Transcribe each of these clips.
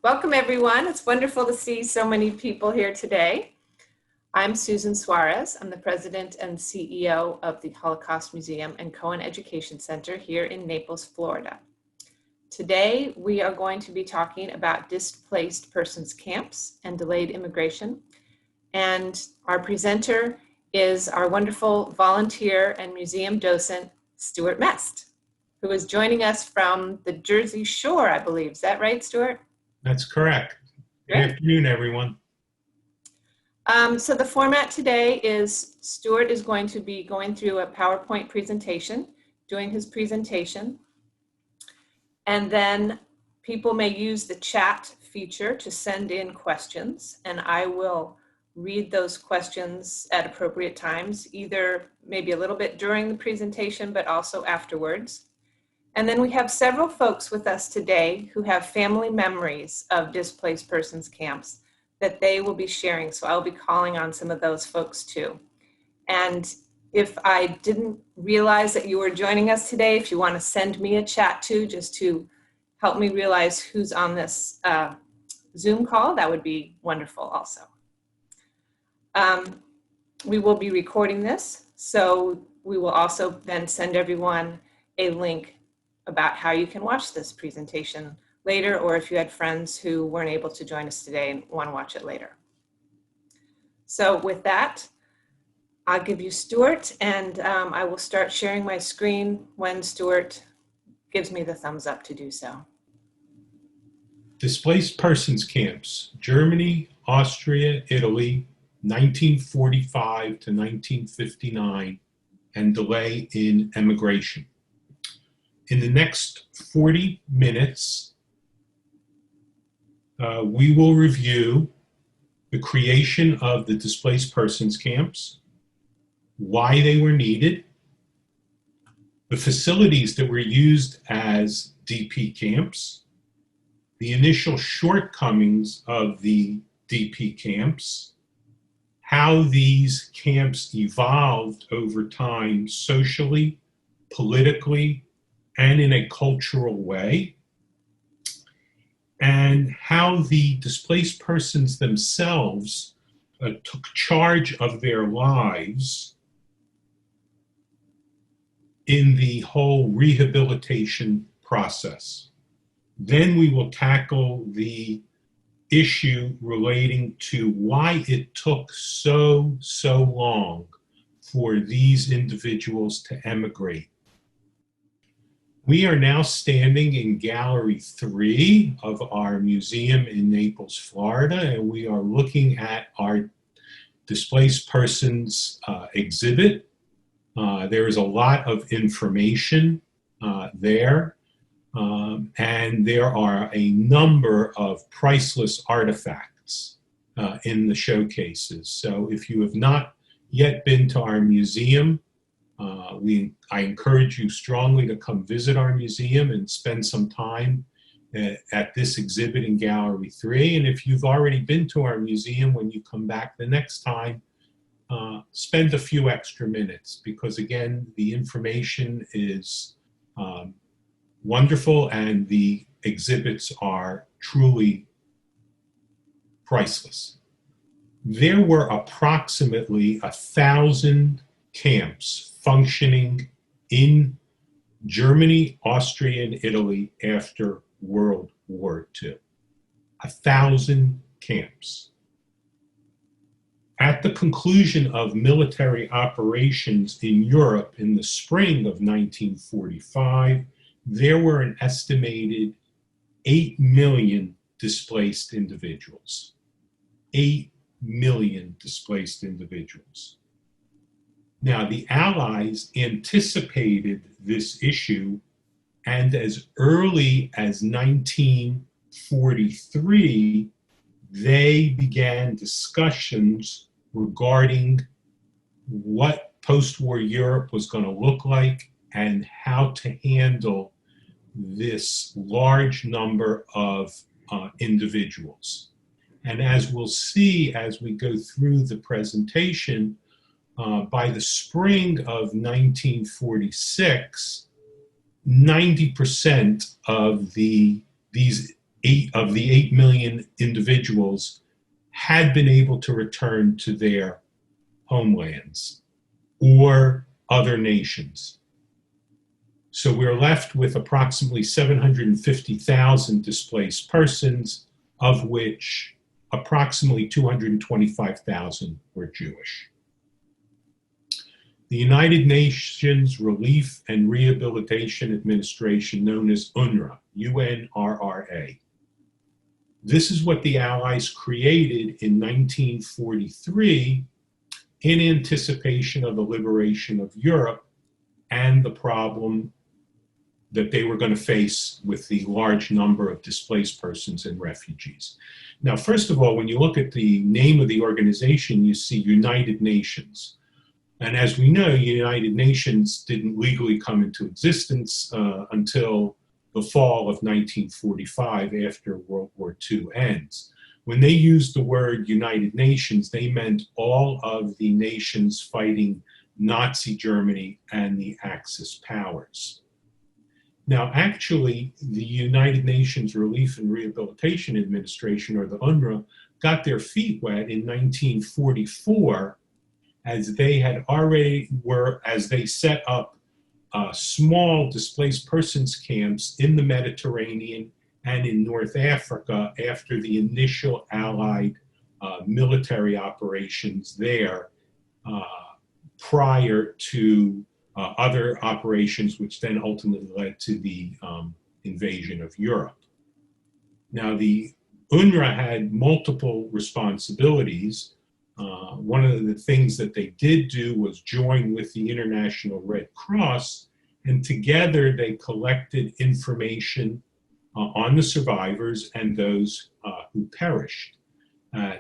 Welcome, everyone. It's wonderful to see so many people here today. I'm Susan Suarez. I'm the president and CEO of the Holocaust Museum and Cohen Education Center here in Naples, Florida. Today, we are going to be talking about displaced persons camps and delayed immigration. And our presenter is our wonderful volunteer and museum docent, Stuart Mest, who is joining us from the Jersey Shore, I believe. Is that right, Stuart? That's correct. Good afternoon, everyone. So the format today is Stuart is going to be going through a PowerPoint presentation, doing his presentation. And then people may use the chat feature to send in questions, and I will read those questions at appropriate times, either maybe a little bit during the presentation, but also afterwards. And then we have several folks with us today who have family memories of displaced persons camps that they will be sharing. So I'll be calling on some of those folks too. And if I didn't realize that you were joining us today, if you want to send me a chat too, just to help me realize who's on this Zoom call, that would be wonderful also. We will be recording this, so we will also then send everyone a link about how you can watch this presentation later, or if you had friends who weren't able to join us today and want to watch it later. So with that, I'll give you Stuart, and I will start sharing my screen when Stuart gives me the thumbs up to do so. Displaced Persons Camps, Germany, Austria, Italy, 1945 to 1959, and delay in emigration. In the next 40 minutes, we will review the creation of the displaced persons camps, why they were needed, the facilities that were used as DP camps, the initial shortcomings of the DP camps, how these camps evolved over time socially, politically, and in a cultural way, and how the displaced persons themselves took charge of their lives in the whole rehabilitation process. Then we will tackle the issue relating to why it took so long for these individuals to emigrate. We are now standing in Gallery 3 of our museum in Naples, Florida, and we are looking at our displaced persons exhibit. There is a lot of information there, and there are a number of priceless artifacts in the showcases. So if you have not yet been to our museum, I encourage you strongly to come visit our museum and spend some time at this exhibit in Gallery 3. And if you've already been to our museum, when you come back the next time, spend a few extra minutes, because again, the information is wonderful and the exhibits are truly priceless. There were approximately 1,000 camps functioning in Germany, Austria, and Italy after World War II. 1,000 camps. At the conclusion of military operations in Europe in the spring of 1945, there were an estimated 8 million displaced individuals. 8 million displaced individuals. Now, the Allies anticipated this issue, and as early as 1943, they began discussions regarding what post-war Europe was going to look like and how to handle this large number of individuals. And as we'll see as we go through the presentation, by the spring of 1946, 90% of these the 8 million individuals had been able to return to their homelands or other nations. So we're left with approximately 750,000 displaced persons, of which approximately 225,000 were Jewish. The United Nations Relief and Rehabilitation Administration, known as UNRRA, UNRRA. This is what the Allies created in 1943 in anticipation of the liberation of Europe and the problem that they were going to face with the large number of displaced persons and refugees. Now, first of all, when you look at the name of the organization, you see United Nations. And as we know, United Nations didn't legally come into existence until the fall of 1945, after World War II ends. When they used the word United Nations, they meant all of the nations fighting Nazi Germany and the Axis powers. Now, actually, the United Nations Relief and Rehabilitation Administration, or the UNRRA, got their feet wet in 1944 as they set up small displaced persons camps in the Mediterranean and in North Africa after the initial Allied military operations there prior to other operations, which then ultimately led to the invasion of Europe. Now, the UNRWA had multiple responsibilities. One of the things that they did do was join with the International Red Cross, and together they collected information on the survivors and those who perished.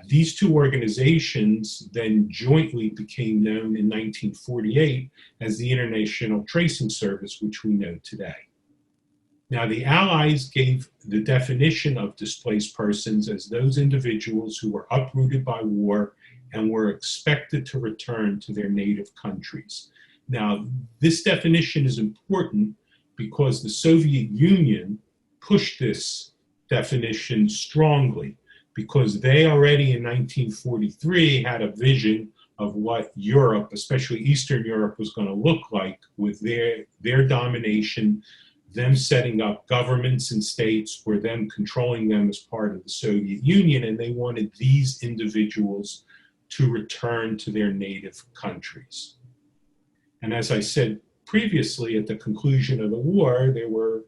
These two organizations then jointly became known in 1948 as the International Tracing Service, which we know today. Now, the Allies gave the definition of displaced persons as those individuals who were uprooted by war and were expected to return to their native countries. Now, this definition is important because the Soviet Union pushed this definition strongly, because they already in 1943 had a vision of what Europe, especially Eastern Europe, was going to look like with their domination, them setting up governments and states, or them controlling them as part of the Soviet Union, and they wanted these individuals to return to their native countries. And as I said previously, at the conclusion of the war, there were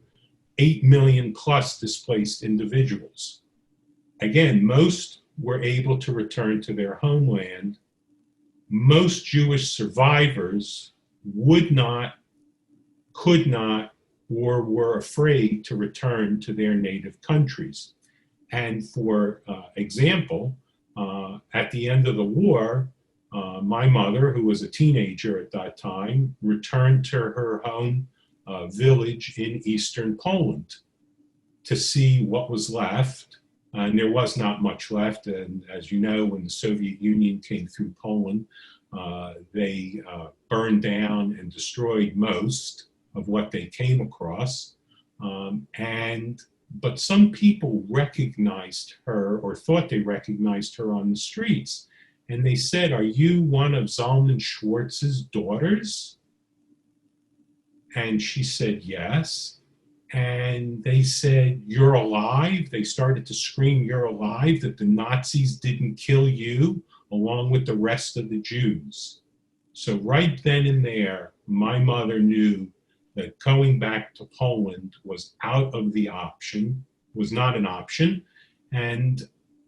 8 million plus displaced individuals. Again, most were able to return to their homeland. Most Jewish survivors would not, could not, or were afraid to return to their native countries. And for example, at the end of the war, my mother, who was a teenager at that time, returned to her home village in eastern Poland to see what was left. And there was not much left. And as you know, when the Soviet Union came through Poland, they burned down and destroyed most of what they came across. But some people recognized her, or thought they recognized her on the streets. And they said, "Are you one of Zalman Schwartz's daughters?" And she said, "Yes." And they said, "You're alive?" They started to scream, "You're alive, that the Nazis didn't kill you along with the rest of the Jews." So right then and there, my mother knew that going back to Poland was out of the option, was not an option.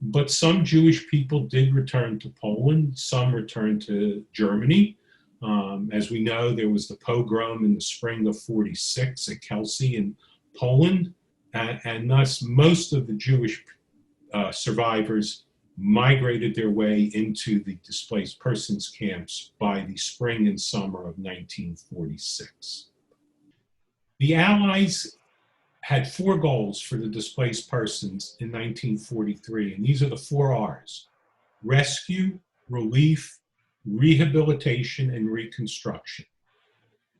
But some Jewish people did return to Poland, some returned to Germany. As we know, there was the pogrom in the spring of '46 at Kelsey in Poland, and thus most of the Jewish survivors migrated their way into the displaced persons camps by the spring and summer of 1946. The Allies had 4 goals for the displaced persons in 1943, and these are the 4 R's: rescue, relief, rehabilitation, and reconstruction.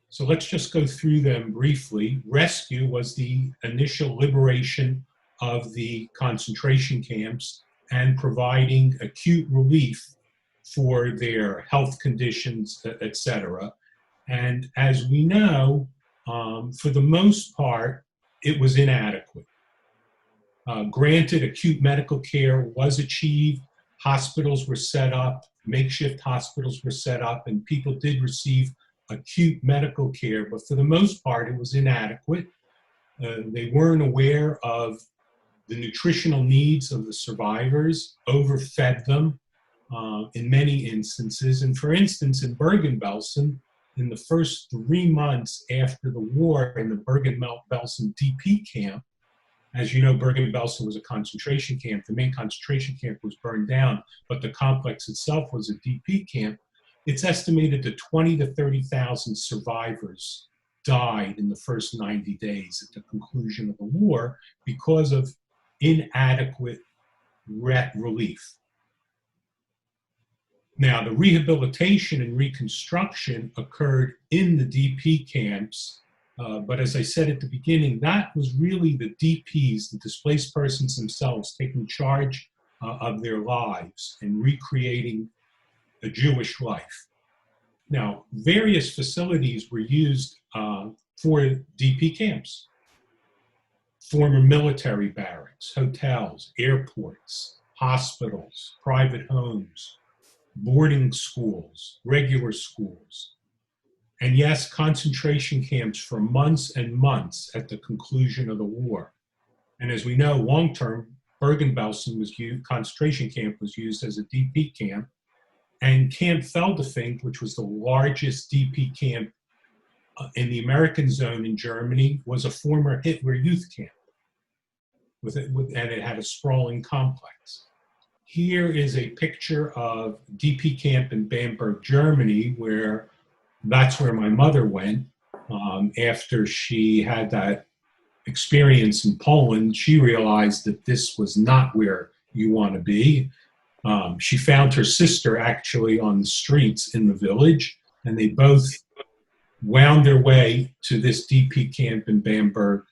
So let's just go through them briefly. Rescue was the initial liberation of the concentration camps and providing acute relief for their health conditions, etc. And as we know, for the most part, it was inadequate. Granted, acute medical care was achieved, hospitals were set up, makeshift hospitals were set up, and people did receive acute medical care, but for the most part, it was inadequate. They weren't aware of the nutritional needs of the survivors, overfed them in many instances. And for instance, in Bergen-Belsen, in the first 3 months after the war in the Bergen-Belsen DP camp, as you know, Bergen-Belsen was a concentration camp. The main concentration camp was burned down, but the complex itself was a DP camp. It's estimated that 20 to 30,000 survivors died in the first 90 days at the conclusion of the war because of inadequate relief. Now, the rehabilitation and reconstruction occurred in the DP camps, but as I said at the beginning, that was really the DPs, the displaced persons themselves, taking charge of their lives and recreating a Jewish life. Now, various facilities were used for DP camps. Former military barracks, hotels, airports, hospitals, private homes, boarding schools, regular schools, and yes, concentration camps for months and months at the conclusion of the war. And as we know, long-term, Bergen-Belsen was used, concentration camp was used as a DP camp, and Camp Feldefink, which was the largest DP camp in the American zone in Germany, was a former Hitler youth camp, and it had a sprawling complex. Here is a picture of DP camp in Bamberg, Germany, that's where my mother went after she had that experience in Poland. She realized that this was not where you want to be. She found her sister actually on the streets in the village, and they both wound their way to this DP camp in Bamberg,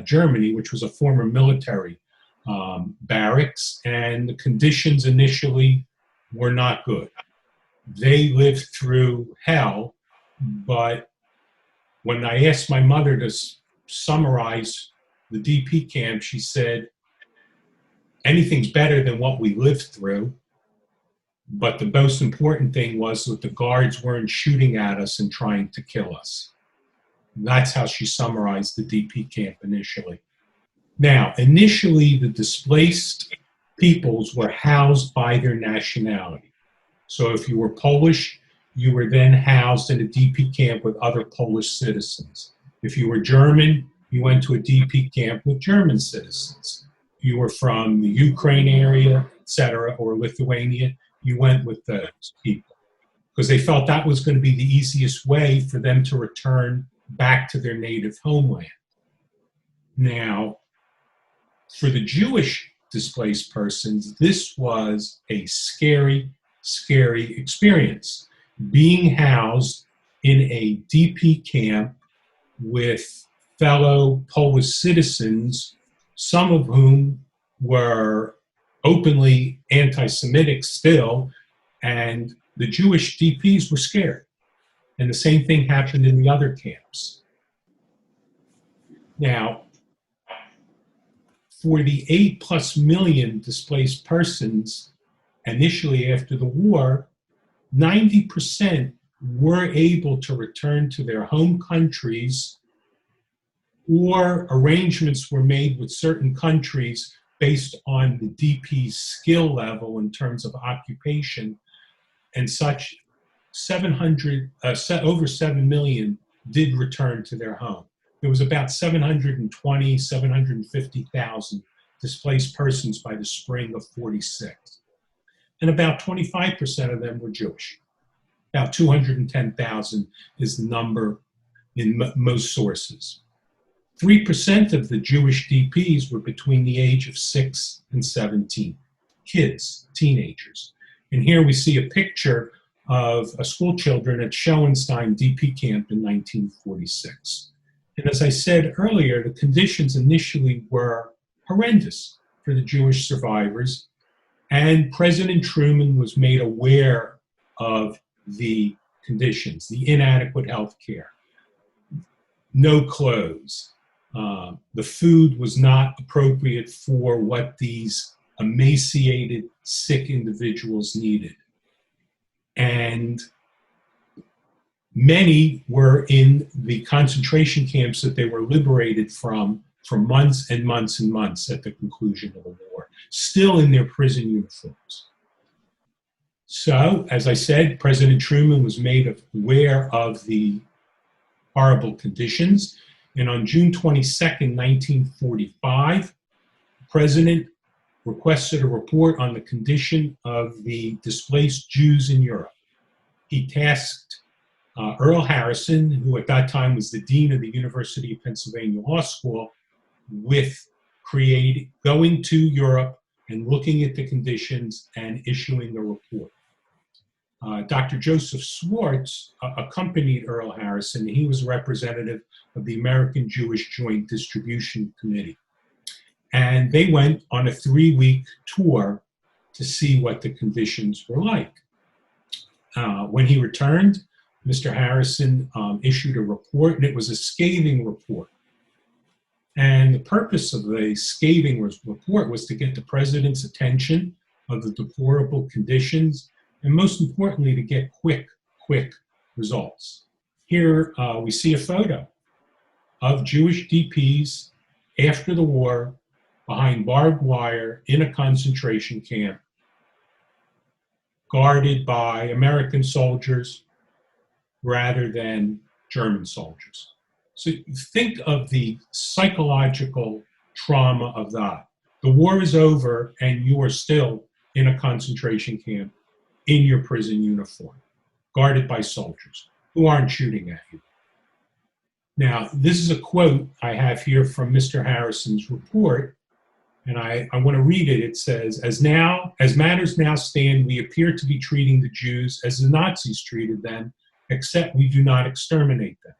Germany, which was a former military barracks, and the conditions initially were not good. They lived through hell, but when I asked my mother to summarize the DP camp, she said, anything's better than what we lived through, but the most important thing was that the guards weren't shooting at us and trying to kill us. And that's how she summarized the DP camp initially. Now, initially, the displaced peoples were housed by their nationality. So if you were Polish, you were then housed in a DP camp with other Polish citizens. If you were German, you went to a DP camp with German citizens. If you were from the Ukraine area, etc., or Lithuania, you went with those people because they felt that was going to be the easiest way for them to return back to their native homeland. Now, for the Jewish displaced persons, this was a scary, scary experience. Being housed in a DP camp with fellow Polish citizens, some of whom were openly anti-Semitic still, and the Jewish DPs were scared. And the same thing happened in the other camps. Now, for the 8+ million displaced persons initially after the war, 90% were able to return to their home countries, or arrangements were made with certain countries based on the DP's skill level in terms of occupation, and such. Over 7 million did return to their home. There was about 750,000 displaced persons by the spring of '46. And about 25% of them were Jewish. About 210,000 is the number in most sources. 3% of the Jewish DPs were between the age of 6 and 17, kids, teenagers. And here we see a picture of school children at Schoenstein DP camp in 1946. And as I said earlier, the conditions initially were horrendous for the Jewish survivors. And President Truman was made aware of the conditions, the inadequate health care, no clothes. The food was not appropriate for what these emaciated, sick individuals needed. And many were in the concentration camps that they were liberated from for months and months and months at the conclusion of the war, still in their prison uniforms. So, as I said, President Truman was made aware of the horrible conditions, and on June 22nd, 1945, the president requested a report on the condition of the displaced Jews in Europe. He tasked Earl Harrison, who at that time was the dean of the University of Pennsylvania Law School, with going to Europe and looking at the conditions and issuing a report. Dr. Joseph Schwartz accompanied Earl Harrison. He was a representative of the American Jewish Joint Distribution Committee. And they went on a 3-week tour to see what the conditions were like. When he returned, Mr. Harrison issued a report, and it was a scathing report. And the purpose of the scathing report was to get the president's attention of the deplorable conditions, and most importantly, to get quick results. Here we see a photo of Jewish DPs after the war behind barbed wire in a concentration camp, guarded by American soldiers rather than German soldiers. So think of the psychological trauma of that. The war is over and you are still in a concentration camp in your prison uniform, guarded by soldiers who aren't shooting at you. Now, this is a quote I have here from Mr. Harrison's report, and I want to read it. It says, as matters now stand, we appear to be treating the Jews as the Nazis treated them, except we do not exterminate them.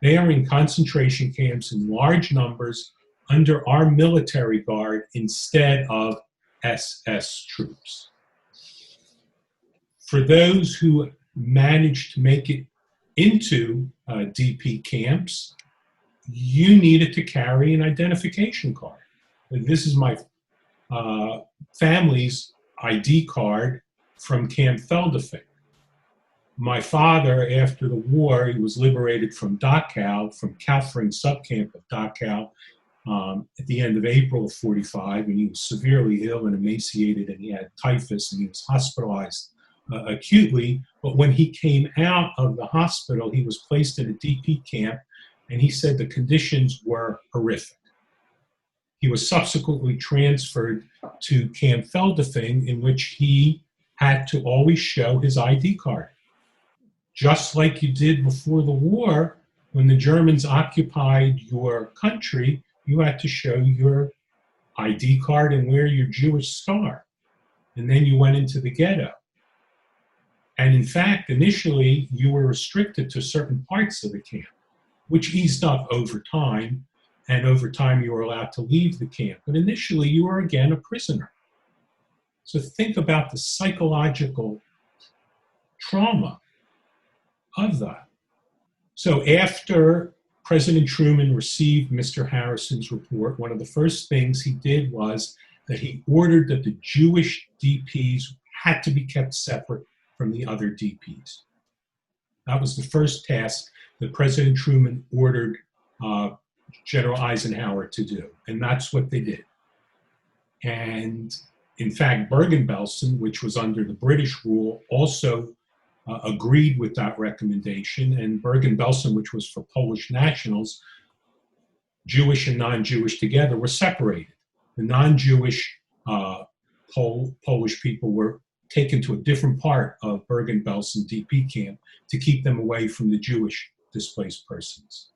They are in concentration camps in large numbers under our military guard instead of SS troops. For those who managed to make it into DP camps, you needed to carry an identification card. This is my family's ID card from Camp Feldafing. My father, after the war, he was liberated from Dachau, from Kaufering subcamp of Dachau, at the end of April of 45, and he was severely ill and emaciated, and he had typhus, and he was hospitalized acutely. But when he came out of the hospital, he was placed in a DP camp, and he said the conditions were horrific. He was subsequently transferred to Camp Feldafing, in which he had to always show his ID card. Just like you did before the war, when the Germans occupied your country, you had to show your ID card and wear your Jewish star. And then you went into the ghetto. And in fact, initially, you were restricted to certain parts of the camp, which eased up over time. And over time, you were allowed to leave the camp. But initially, you were again a prisoner. So think about the psychological trauma of that. So after President Truman received Mr. Harrison's report, one of the first things he did was that he ordered that the Jewish DPs had to be kept separate from the other DPs. That was the first task that President Truman ordered General Eisenhower to do, and that's what they did. And in fact, Bergen-Belsen, which was under the British rule, also agreed with that recommendation, and Bergen-Belsen, which was for Polish nationals, Jewish and non-Jewish together, were separated. The non-Jewish Polish people were taken to a different part of Bergen-Belsen DP camp to keep them away from the Jewish displaced persons.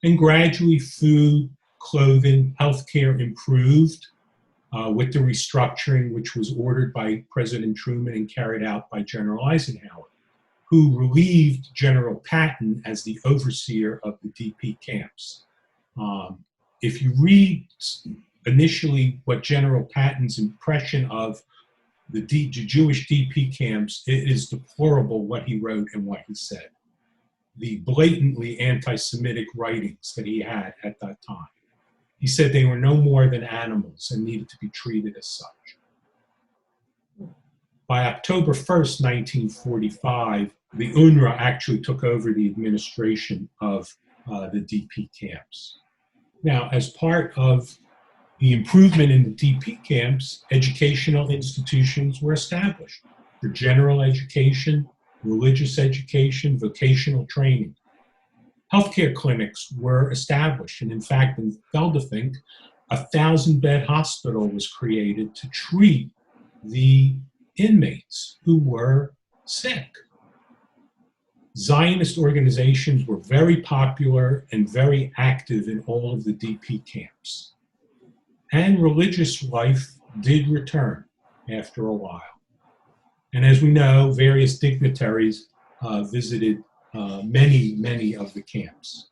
And gradually, food, clothing, healthcare improved with the restructuring, which was ordered by President Truman and carried out by General Eisenhower, who relieved General Patton as the overseer of the DP camps. If you read initially what General Patton's impression of the Jewish DP camps, it is deplorable what he wrote and what he said. The blatantly anti-Semitic writings that he had at that time. He said they were no more than animals and needed to be treated as such. By October 1st, 1945, the UNRWA actually took over the administration of the DP camps. Now, as part of the improvement in the DP camps, educational institutions were established for general education, religious education, vocational training. Healthcare clinics were established, and in fact, in Feldefink, a 1,000-bed hospital was created to treat the inmates who were sick. Zionist organizations were very popular and very active in all of the DP camps. And religious life did return after a while. And as we know, various dignitaries visited many of the camps.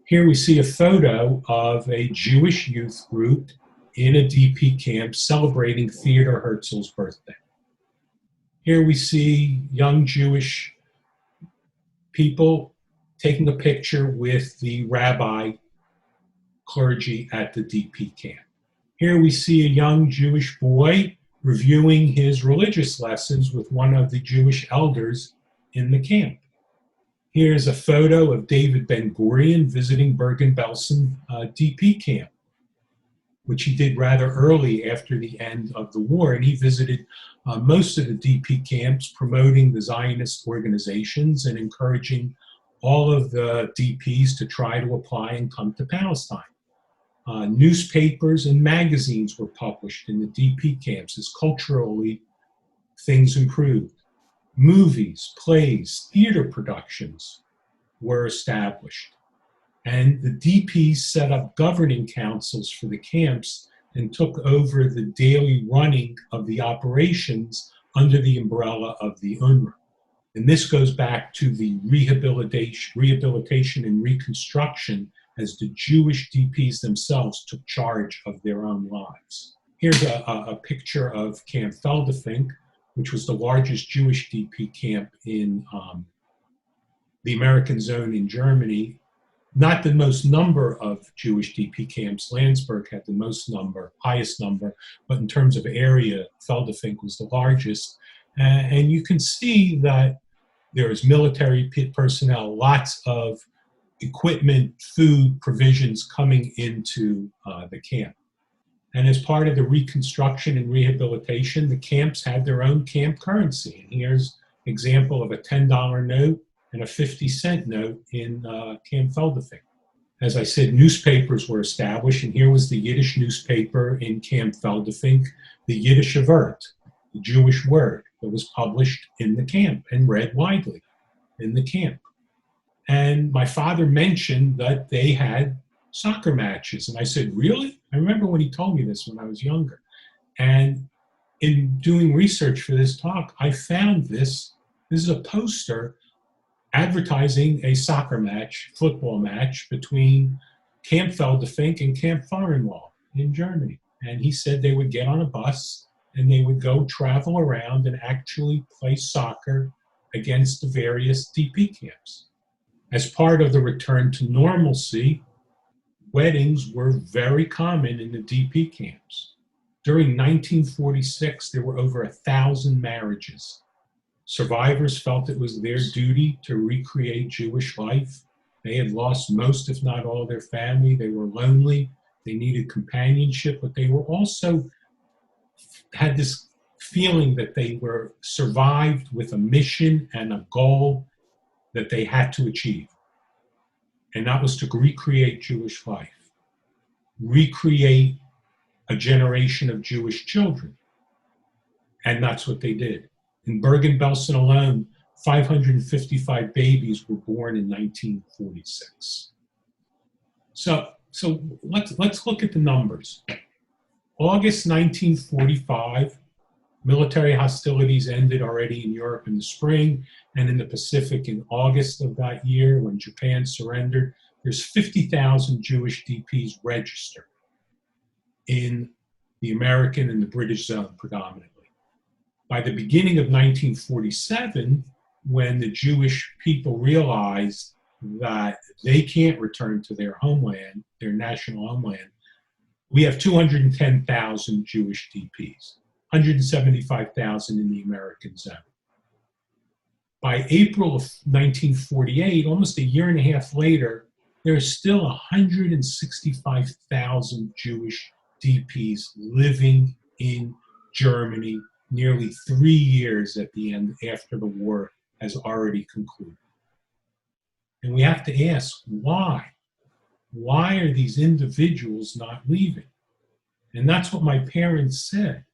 Here we see a photo of a Jewish youth group in a DP camp celebrating Theodor Herzl's birthday. Here we see young Jewish people taking a picture with the rabbi clergy at the DP camp. Here we see a young Jewish boy reviewing his religious lessons with one of the Jewish elders in the camp. Here's a photo of David Ben-Gurion visiting Bergen-Belsen DP camp, which he did rather early after the end of the war. And he visited most of the DP camps, promoting the Zionist organizations and encouraging all of the DPs to try to apply and come to Palestine. Newspapers and magazines were published in the DP camps as culturally things improved. Movies, plays, theater productions were established. And the DPs set up governing councils for the camps and took over the daily running of the operations under the umbrella of the UNRWA. And this goes back to the rehabilitation and reconstruction as the Jewish DPs themselves took charge of their own lives. Here's a picture of Camp Feldefink, which was the largest Jewish DP camp in the American zone in Germany. Not the most number of Jewish DP camps. Landsberg had the highest number, but in terms of area, Feldefink was the largest. And you can see that there is military personnel, lots of equipment, food, provisions coming into the camp. And as part of the reconstruction and rehabilitation, the camps had their own camp currency. And here's an example of a $10 note and a 50-cent note in Camp Feldefink. As I said, newspapers were established, and here was the Yiddish newspaper in Camp Feldefink, the Yiddish Avert, the Jewish Word, that was published in the camp and read widely in the camp. And my father mentioned that they had soccer matches. And I said, really? I remember when he told me this when I was younger. And in doing research for this talk, I found this. This is a poster advertising a soccer match, football match, between Camp Feldefink and Camp Fahrenwald in Germany. And he said they would get on a bus and they would go travel around and actually play soccer against the various DP camps. As part of the return to normalcy, weddings were very common in the DP camps. During 1946, there were over 1,000 marriages. Survivors felt it was their duty to recreate Jewish life. They had lost most, if not all, their family. They were lonely. They needed companionship, but they were also had this feeling that they were survived with a mission and a goal that they had to achieve. And that was to recreate Jewish life, recreate a generation of Jewish children. And that's what they did. In Bergen-Belsen alone, 555 babies were born in 1946. So let's look at the numbers. August 1945, military hostilities ended already in Europe in the spring, and in the Pacific in August of that year when Japan surrendered. There's 50,000 Jewish DPs registered. in the American and the British zone predominantly. By the beginning of 1947, when the Jewish people realized that they can't return to their homeland, their national homeland, we have 210,000 Jewish DPs, 175,000 in the American zone. By April of 1948, almost a year and a half later, there are still 165,000 Jewish DPs living in Germany, nearly 3 years at the end after the war has already concluded. And we have to ask, why? Why are these individuals not leaving? And that's what my parents said.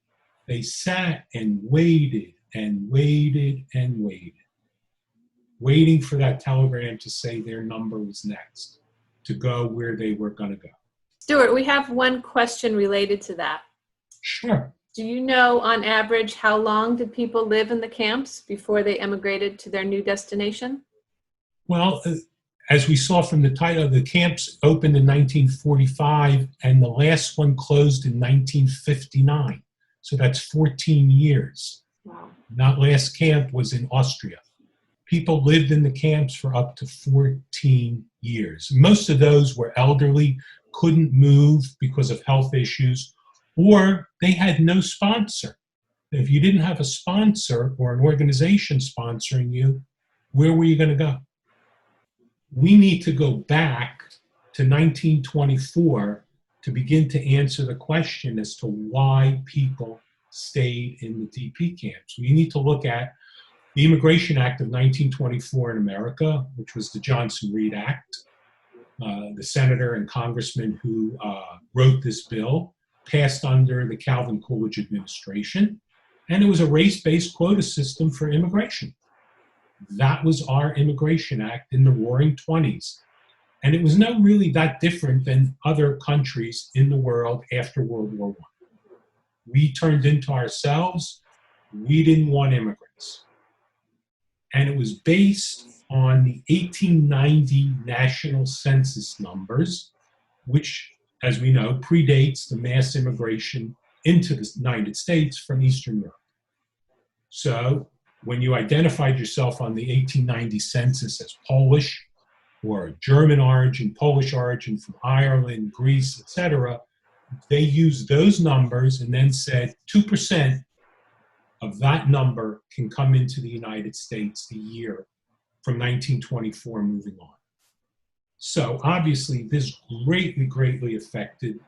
They sat and waited and waited and waited, waiting for that telegram to say their number was next, to go where they were going to go. Stuart, we have one question related to that. Sure. Do you know, on average, how long did people live in the camps before they emigrated to their new destination? Well, as we saw from the title, the camps opened in 1945 and the last one closed in 1959. So that's 14 years. Wow. That last camp was in Austria. People lived in the camps for up to 14 years. Most of those were elderly, couldn't move because of health issues, or they had no sponsor. If you didn't have a sponsor or an organization sponsoring you, where were you going to go? We need to go back to 1924 to begin to answer the question as to why people stayed in the DP camps. We need to look at the Immigration Act of 1924 in America, which was the Johnson-Reed Act. The senator and congressman who wrote this bill passed under the Calvin Coolidge administration, and it was a race-based quota system for immigration. That was our Immigration Act in the Roaring 20s. And it was not really that different than other countries in the world after World War I. We turned into ourselves. We didn't want immigrants. And it was based on the 1890 national census numbers, which, as we know, predates the mass immigration into the United States from Eastern Europe. So when you identified yourself on the 1890 census as Polish or German origin, Polish origin from Ireland, Greece, etc., they used those numbers and then said 2% of that number can come into the United States a year from 1924 moving on. So obviously this greatly, greatly affected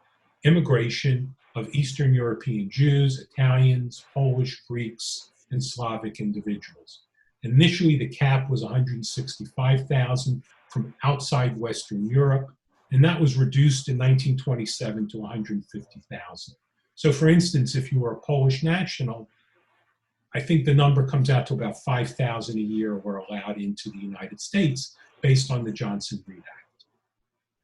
immigration of Eastern European Jews, Italians, Polish, Greeks, and Slavic individuals. Initially, the cap was 165,000 from outside Western Europe, and that was reduced in 1927 to 150,000. So for instance, if you were a Polish national, I think the number comes out to about 5,000 a year were allowed into the United States based on the Johnson-Reed Act.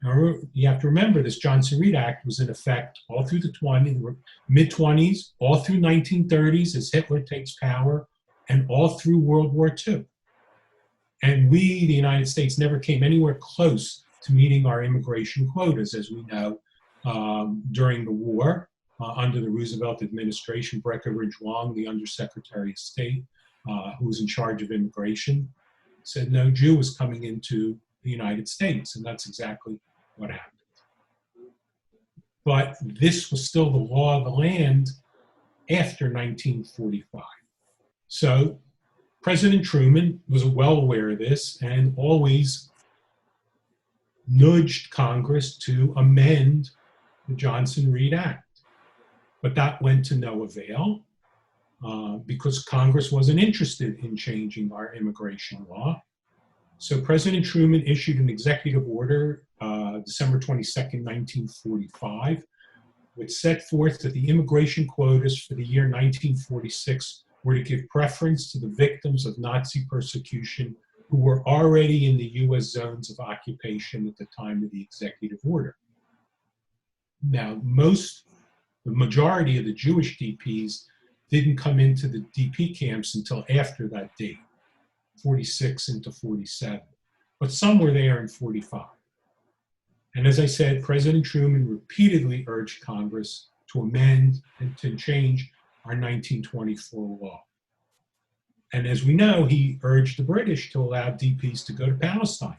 Now, you have to remember this Johnson-Reed Act was in effect all through the mid-20s, all through 1930s as Hitler takes power, and all through World War II. And we, the United States, never came anywhere close to meeting our immigration quotas, as we know, during the war. Under the Roosevelt administration, Breckinridge Long, the Undersecretary of State, who was in charge of immigration, said no Jew was coming into the United States, and that's exactly what happened. But this was still the law of the land after 1945. So President Truman was well aware of this and always nudged Congress to amend the Johnson-Reed Act. But that went to no avail because Congress wasn't interested in changing our immigration law. So President Truman issued an executive order December 22nd, 1945, which set forth that the immigration quotas for the year 1946 were to give preference to the victims of Nazi persecution who were already in the U.S. zones of occupation at the time of the executive order. Now, the majority of the Jewish DPs didn't come into the DP camps until after that date, 46 into 47. But some were there in 45. And as I said, President Truman repeatedly urged Congress to amend and to change our 1924 law. And as we know, he urged the British to allow DPs to go to Palestine.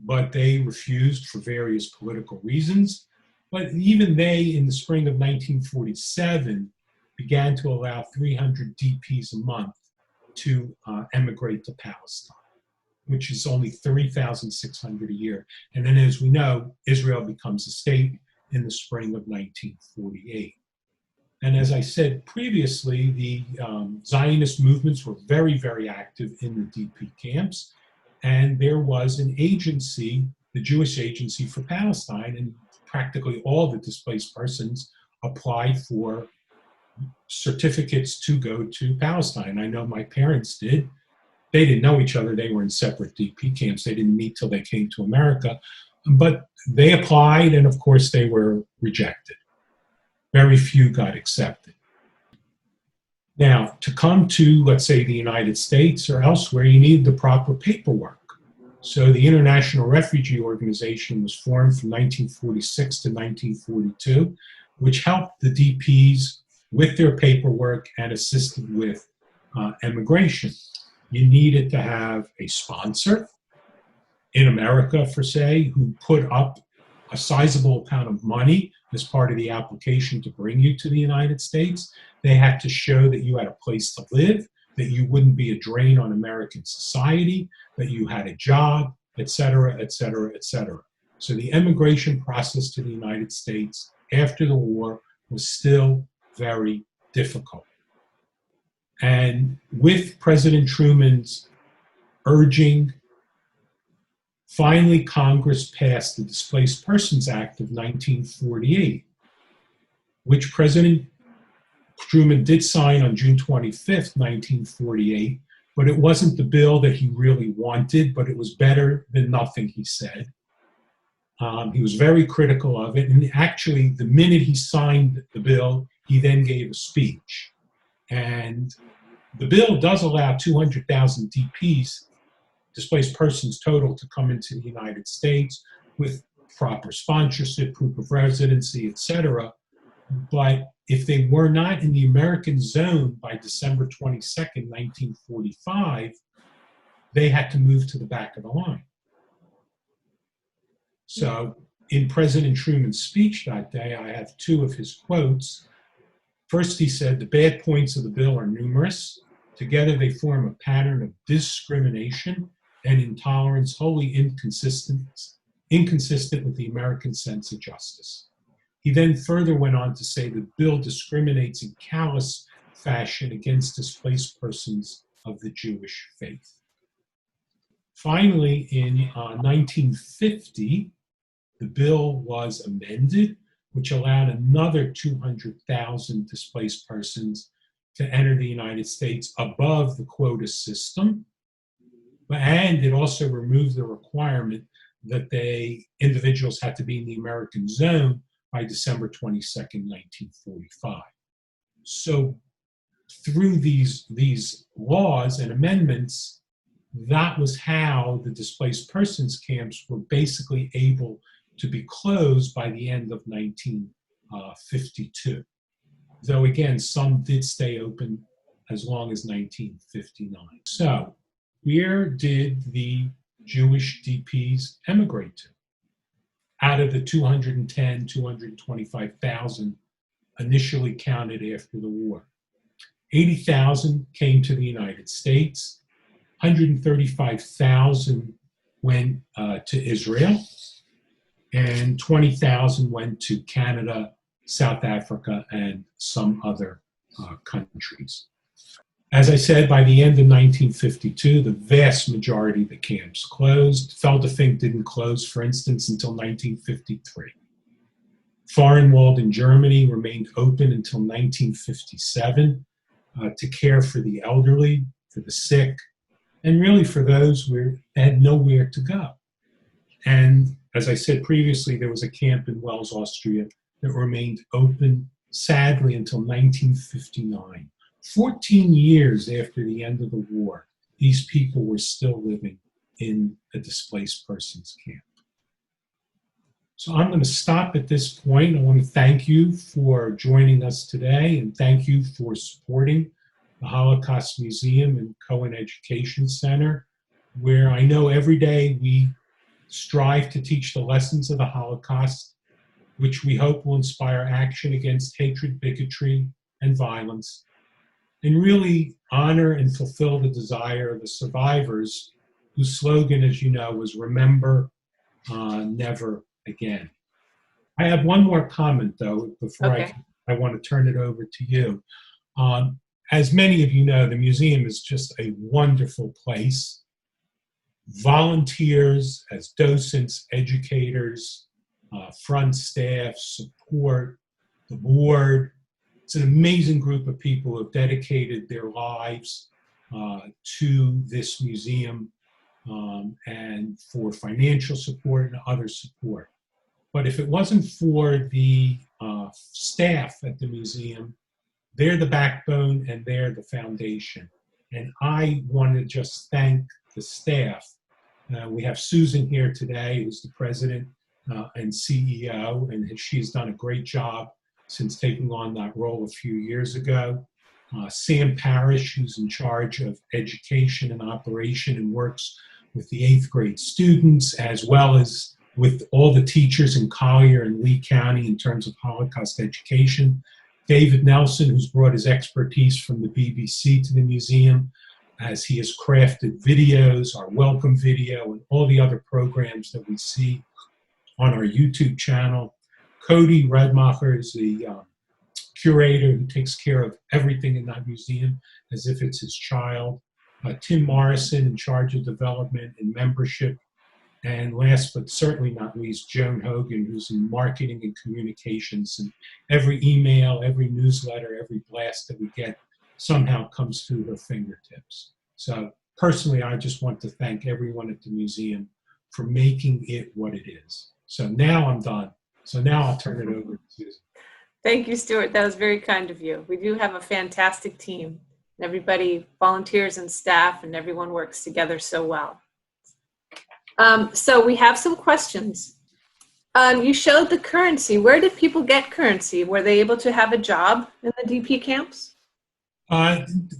But they refused for various political reasons. But even they, in the spring of 1947, began to allow 300 DPs a month to emigrate to Palestine, which is only 3,600 a year. And then, as we know, Israel becomes a state in the spring of 1948. And as I said previously, the Zionist movements were very, very active in the DP camps. And there was an agency, the Jewish Agency for Palestine, and practically all the displaced persons applied for certificates to go to Palestine. I know my parents did. They didn't know each other. They were in separate DP camps. They didn't meet till they came to America. But they applied, and of course, they were rejected. Very few got accepted. Now, to come to, let's say, the United States or elsewhere, you need the proper paperwork. So the International Refugee Organization was formed from 1946 to 1942, which helped the DPs with their paperwork and assisted with immigration. You needed to have a sponsor in America, for say, who put up a sizable amount of money as part of the application to bring you to the United States. They had to show that you had a place to live, that you wouldn't be a drain on American society, that you had a job, et cetera, et cetera, et cetera. So the immigration process to the United States after the war was still very difficult. And with President Truman's urging, finally Congress passed the Displaced Persons Act of 1948, which President Truman did sign on June 25th, 1948, but it wasn't the bill that he really wanted, but it was better than nothing, he said. He was very critical of it, and actually, the minute he signed the bill, he then gave a speech. And the bill does allow 200,000 DPs, displaced persons total, to come into the United States with proper sponsorship, proof of residency, et cetera. But if they were not in the American zone by December 22nd, 1945, they had to move to the back of the line. So in President Truman's speech that day, I have two of his quotes. First, he said, "The bad points of the bill are numerous. Together they form a pattern of discrimination and intolerance wholly inconsistent with the American sense of justice." He then further went on to say the bill discriminates in callous fashion against displaced persons of the Jewish faith. Finally, in 1950, the bill was amended, which allowed another 200,000 displaced persons to enter the United States above the quota system. And it also removed the requirement that individuals had to be in the American zone by December 22nd, 1945. So through these laws and amendments, that was how the displaced persons camps were basically able to be closed by the end of 1952. Though again, some did stay open as long as 1959. So where did the Jewish DPs emigrate to? Out of the 210, 225,000 initially counted after the war, 80,000 came to the United States, 135,000 went to Israel, and 20,000 went to Canada, South Africa, and some other countries. As I said, by the end of 1952, the vast majority of the camps closed. Feldefink didn't close, for instance, until 1953. Fahrenwald in Germany remained open until 1957 to care for the elderly, for the sick, and really for those who had nowhere to go. And as I said previously, there was a camp in Wels, Austria that remained open, sadly, until 1959. 14 years after the end of the war, these people were still living in a displaced persons camp. So I'm going to stop at this point. I want to thank you for joining us today, and thank you for supporting the Holocaust Museum and Cohen Education Center, where I know every day we strive to teach the lessons of the Holocaust, which we hope will inspire action against hatred, bigotry, and violence, and really honor and fulfill the desire of the survivors, whose slogan, as you know, was "Remember, Never Again." I have one more comment, though, before Okay. I want to turn it over to you. As many of you know, the museum is just a wonderful place. Volunteers as docents, educators, front staff, support, the board. It's an amazing group of people who have dedicated their lives to this museum and for financial support and other support. But if it wasn't for the staff at the museum, they're the backbone and they're the foundation. And I want to just thank the staff. We have Susan here today, who's the president and CEO, and she's done a great job since taking on that role a few years ago. Sam Parrish, who's in charge of education and operation and works with the 8th grade students, as well as with all the teachers in Collier and Lee County in terms of Holocaust education. David Nelson, who's brought his expertise from the BBC to the museum, as he has crafted videos, our welcome video, and all the other programs that we see on our YouTube channel. Cody Redmacher is the curator who takes care of everything in that museum as if it's his child. Tim Morrison in charge of development and membership. And last but certainly not least, Joan Hogan, who's in marketing and communications. And every email, every newsletter, every blast that we get somehow comes through her fingertips. So personally, I just want to thank everyone at the museum for making it what it is. So now I'm done. So now I'll turn it over to Susan. Thank you, Stuart. That was very kind of you. We do have a fantastic team. Everybody volunteers and staff, and everyone works together so well. So we have some questions. You showed the currency. Where did people get currency? Were they able to have a job in the DP camps?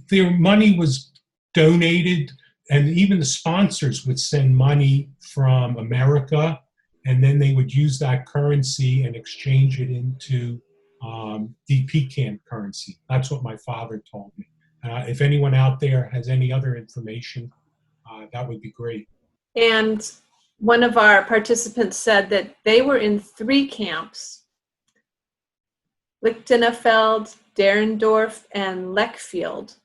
Their money was donated, and even the sponsors would send money from America, and then they would use that currency and exchange it into DP camp currency. That's what my father told me. If anyone out there has any other information, that would be great. And one of our participants said that they were in 3 camps: Lichtenfeld, Derendorf, and Leckfield.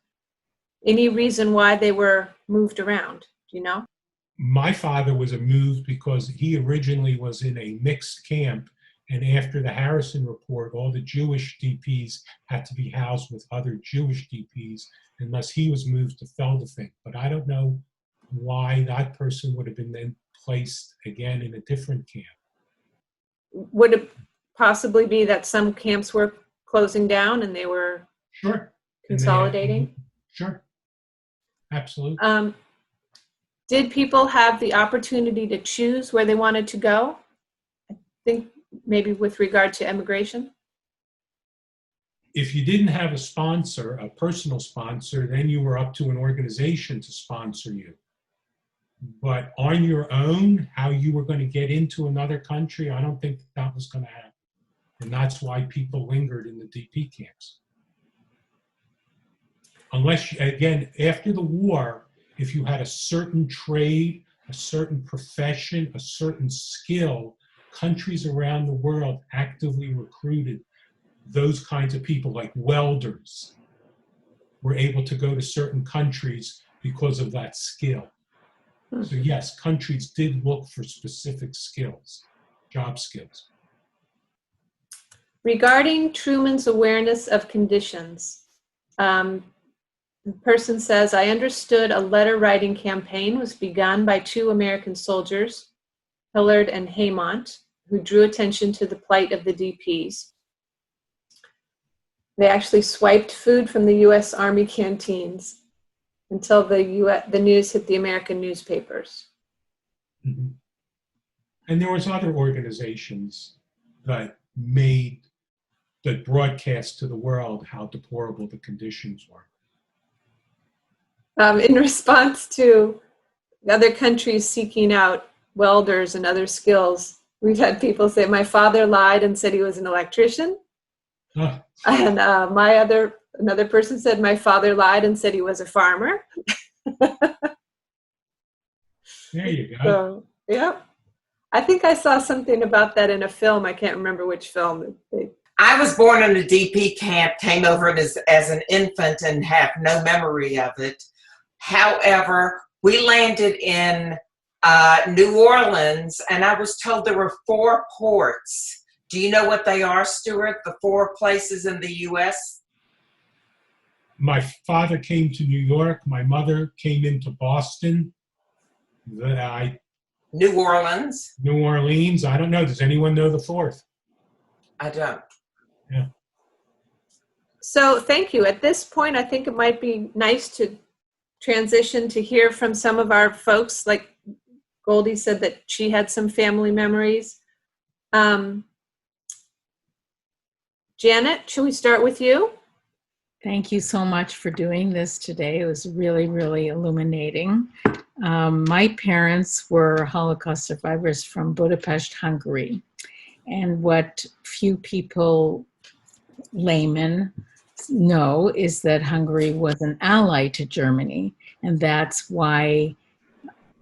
Any reason why they were moved around? Do you know? My father was moved because he originally was in a mixed camp, and after the Harrison report, all the Jewish DPs had to be housed with other Jewish DPs, and thus he was moved to Feldafing. But I don't know why that person would have been then placed again in a different camp. Would it possibly be that some camps were closing down and they were consolidating? Sure, absolutely. Did people have the opportunity to choose where they wanted to go? I think maybe with regard to immigration? If you didn't have a sponsor, a personal sponsor, then you were up to an organization to sponsor you. But on your own, how you were going to get into another country, I don't think that was going to happen. And that's why people lingered in the DP camps. Unless, again, after the war, if you had a certain trade, a certain profession, a certain skill, countries around the world actively recruited those kinds of people, like welders were able to go to certain countries because of that skill. So yes, countries did look for specific skills, job skills. Regarding Truman's awareness of conditions, the person says, I understood a letter writing campaign was begun by 2 American soldiers, Hillard and Haymont, who drew attention to the plight of the DPs. They actually swiped food from the U.S. Army canteens until the news hit the American newspapers. Mm-hmm. And there was other organizations that broadcast to the world how deplorable the conditions were. In response to other countries seeking out welders and other skills, we've had people say, my father lied and said he was an electrician. And another person said, my father lied and said he was a farmer. There you go. So, yeah. I think I saw something about that in a film. I can't remember which film. I was born in a DP camp, came over as an infant and have no memory of it. However, we landed in New Orleans, and I was told there were 4 ports. Do you know what they are, Stuart? The 4 places in the U.S.? My father came to New York. My mother came into Boston. New Orleans. New Orleans. I don't know. Does anyone know the 4th? I don't. Yeah. So thank you. At this point, I think it might be nice to transition to hear from some of our folks. Like Goldie said that she had some family memories. Janet, should we start with you? Thank you so much for doing this today. It was really, really illuminating. My parents were Holocaust survivors from Budapest, Hungary. And what few people, laymen, know is that Hungary was an ally to Germany. And that's why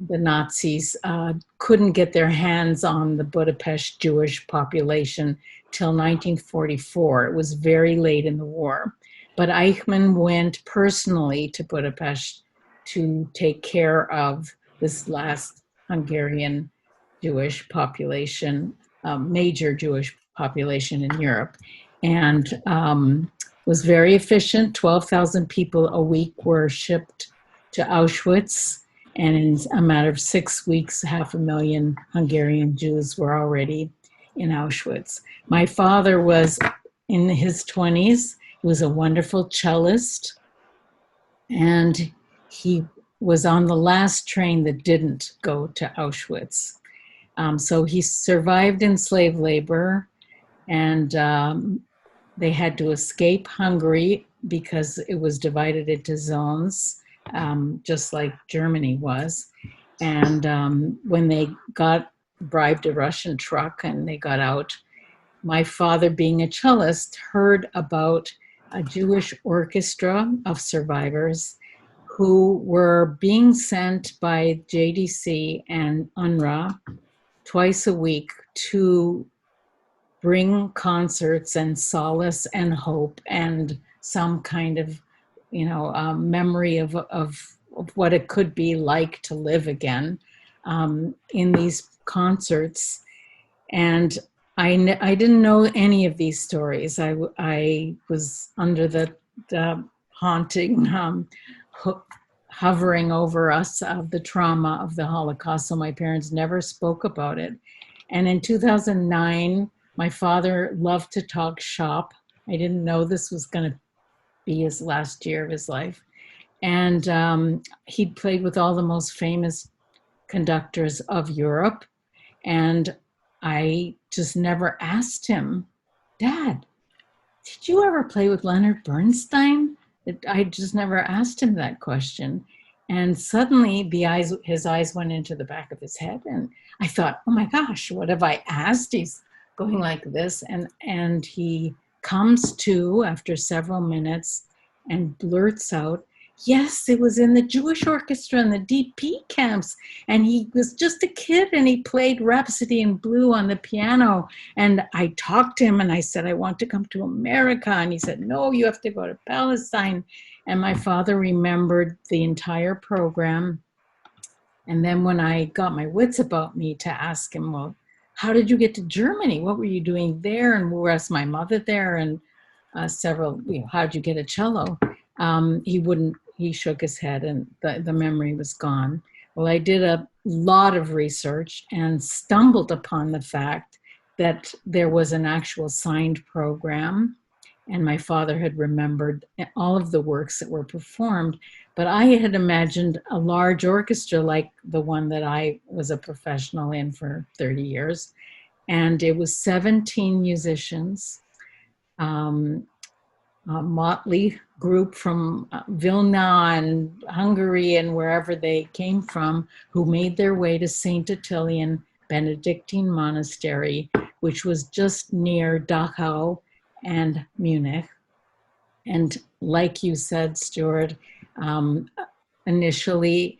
the Nazis couldn't get their hands on the Budapest Jewish population till 1944. It was very late in the war. But Eichmann went personally to Budapest to take care of this last Hungarian Jewish population, major Jewish population in Europe, and was very efficient. 12,000 people a week were shipped to Auschwitz, and in a matter of 6 weeks, 500,000 Hungarian Jews were already in Auschwitz. My father was in his 20s. He was a wonderful cellist, and he was on the last train that didn't go to Auschwitz. So he survived in slave labor, and they had to escape Hungary because it was divided into zones, just like Germany was. And when they bribed a Russian truck and they got out, my father, being a cellist, heard about a Jewish orchestra of survivors who were being sent by JDC and UNRWA twice a week to bring concerts and solace and hope and some kind of, memory of what it could be like to live again in these concerts. And I didn't know any of these stories. I was under the haunting, hovering over us of the trauma of the Holocaust, so my parents never spoke about it. And in 2009, my father loved to talk shop. I didn't know this was going to be his last year of his life. And he'd played with all the most famous conductors of Europe. And I just never asked him, Dad, did you ever play with Leonard Bernstein? I just never asked him that question. And suddenly his eyes went into the back of his head. And I thought, oh my gosh, what have I asked? He's going like this. And he comes to after several minutes and blurts out, yes, it was in the Jewish orchestra in the DP camps. And he was just a kid and he played Rhapsody in Blue on the piano. And I talked to him and I said, I want to come to America. And he said, no, you have to go to Palestine. And my father remembered the entire program. And then when I got my wits about me to ask him, well, how did you get to Germany? What were you doing there? And was my mother there? And how did you get a cello? He shook his head and the memory was gone. Well, I did a lot of research and stumbled upon the fact that there was an actual signed program and my father had remembered all of the works that were performed. But I had imagined a large orchestra like the one that I was a professional in for 30 years. And it was 17 musicians, a motley group from Vilna and Hungary and wherever they came from, who made their way to St. Attilian Benedictine Monastery, which was just near Dachau and Munich. And like you said, Stuart, initially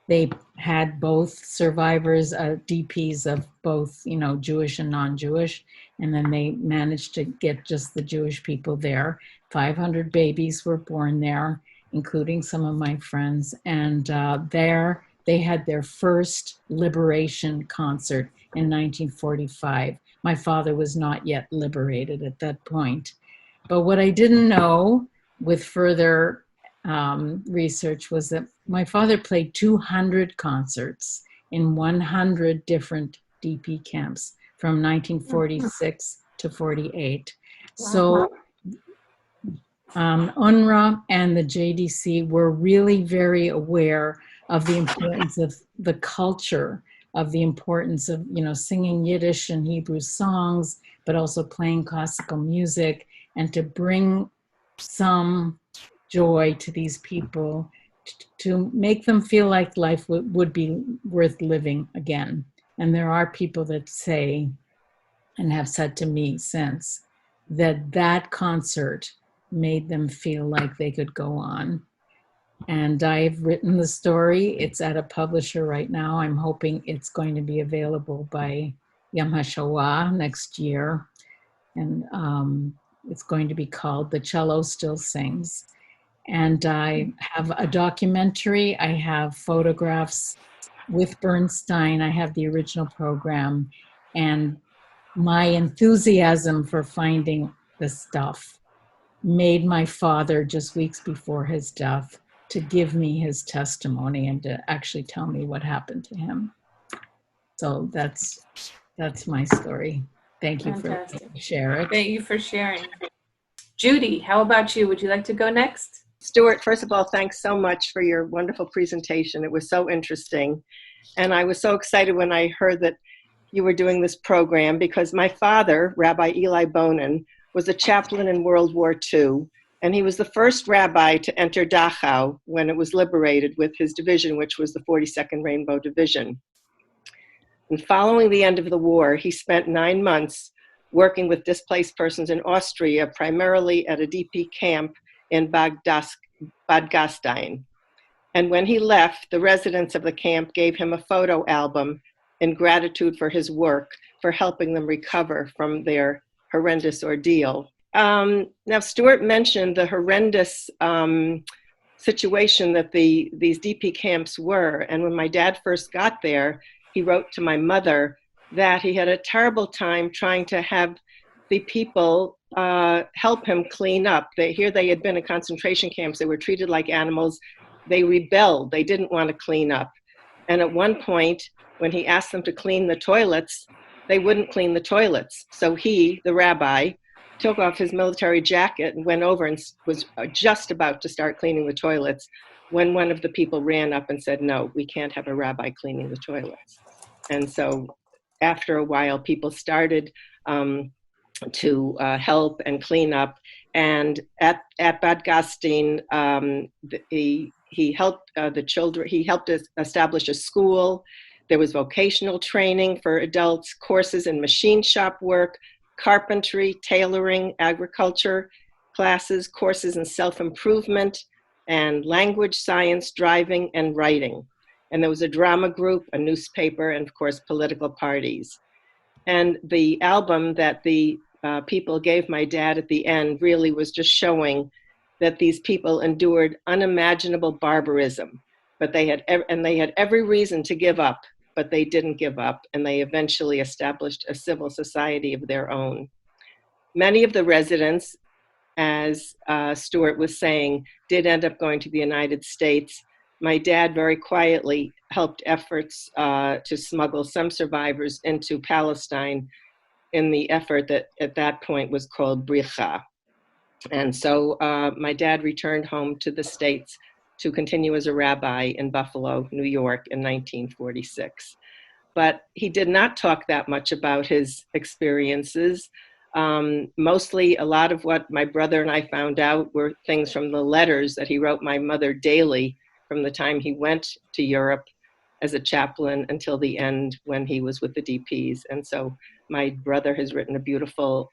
they had both survivors, DPs of both, Jewish and non-Jewish, and then they managed to get just the Jewish people there. 500 babies were born there, including some of my friends, and there they had their first liberation concert in 1945. My father was not yet liberated at that point. But what I didn't know with further research was that my father played 200 concerts in 100 different DP camps from 1946 to 48. Wow. So UNRWA and the JDC were really very aware of the importance of the culture, of the importance of, singing Yiddish and Hebrew songs, but also playing classical music, and to bring some joy to these people, to make them feel like life would be worth living again. And there are people that say, and have said to me since, that concert made them feel like they could go on. And I've written the story. It's at a publisher right now. I'm hoping it's going to be available by Yom HaShoah next year. And it's going to be called The Cello Still Sings. And I have a documentary. I have photographs with Bernstein. I have the original program. And my enthusiasm for finding the stuff made my father, just weeks before his death, to give me his testimony and to actually tell me what happened to him. So that's my story. Thank you for sharing. Thank you for sharing. Judy, how about you? Would you like to go next? Stuart, first of all, thanks so much for your wonderful presentation. It was so interesting. And I was so excited when I heard that you were doing this program, because my father, Rabbi Eli Bonin, was a chaplain in World War II. And he was the first rabbi to enter Dachau when it was liberated with his division, which was the 42nd Rainbow Division. And following the end of the war, he spent 9 months working with displaced persons in Austria, primarily at a DP camp in Bad Gastein. And when he left, the residents of the camp gave him a photo album in gratitude for his work, for helping them recover from their horrendous ordeal. Now, Stuart mentioned the horrendous situation that these DP camps were. And when my dad first got there, he wrote to my mother that he had a terrible time trying to have the people help him clean up. They had been in concentration camps. They were treated like animals. They rebelled. They didn't want to clean up. And at one point, when he asked them to clean the toilets, they wouldn't clean the toilets. So he, the rabbi, took off his military jacket and went over and was just about to start cleaning the toilets when one of the people ran up and said, "No, we can't have a rabbi cleaning the toilets." And so after a while, people started to help and clean up. And at Bad Gastein, he helped the children. He helped us establish a school. There was vocational training for adults, courses in machine shop work, carpentry, tailoring, agriculture classes, courses in self-improvement, and language, science, driving, and writing. And there was a drama group, a newspaper, and of course, political parties. And the album that the people gave my dad at the end really was just showing that these people endured unimaginable barbarism, but they had every reason to give up, but they didn't give up, and they eventually established a civil society of their own. Many of the residents, as Stuart was saying, did end up going to the United States. My dad very quietly helped efforts to smuggle some survivors into Palestine in the effort that at that point was called Bricha. And so my dad returned home to the States to continue as a rabbi in Buffalo, New York in 1946. But he did not talk that much about his experiences. Mostly a lot of what my brother and I found out were things from the letters that he wrote my mother daily from the time he went to Europe as a chaplain until the end when he was with the DPs. And so my brother has written a beautiful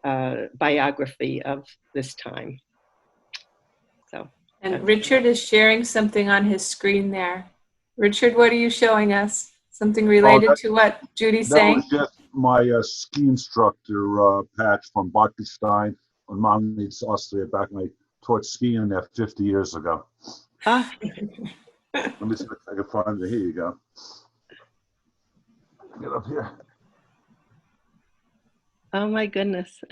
biography of this time. So. And Richard is sharing something on his screen there. Richard, what are you showing us? Something related to what Judy's saying? That was just my ski instructor patch from Botkenstein on Mainz, Austria, back when I taught skiing there 50 years ago. Ah. Let me see if I can find it. Here you go. Get up here. Oh my goodness.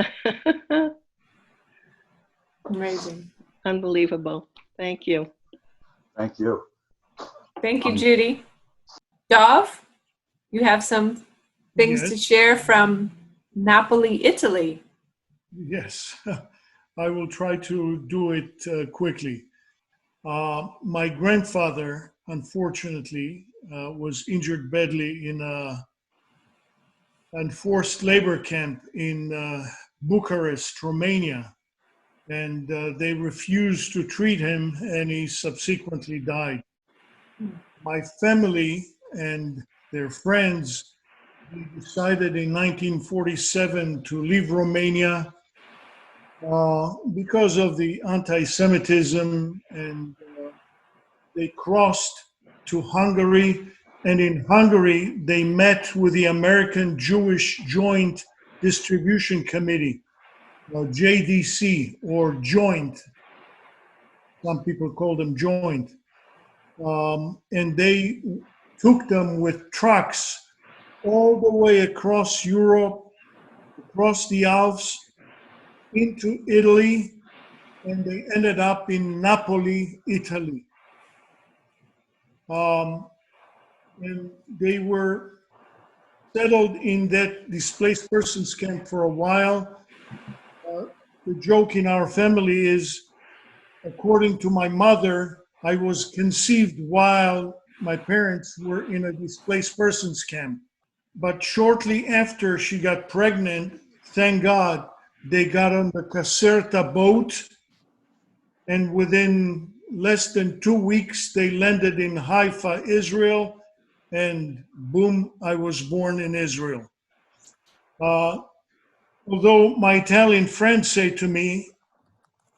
Amazing. Unbelievable. Thank you. Thank you. Thank you, Judy. Dov, you have some things to share from Napoli, Italy. Yes, I will try to do it quickly. My grandfather, unfortunately, was injured badly in a enforced labor camp in Bucharest, Romania, and they refused to treat him, and he subsequently died. My family and their friends decided in 1947 to leave Romania because of the anti-Semitism, and they crossed to Hungary, and in Hungary they met with the American Jewish Joint Distribution Committee, JDC, or Joint. Some people call them Joint. And they took them with trucks all the way across Europe, across the Alps, into Italy, and they ended up in Napoli, Italy. And they were settled in that displaced persons camp for a while. The joke in our family is, according to my mother, I was conceived while my parents were in a displaced persons camp. But shortly after she got pregnant, thank God, they got on the Caserta boat, and within less than 2 weeks, they landed in Haifa, Israel, and boom, I was born in Israel. Although my Italian friends say to me,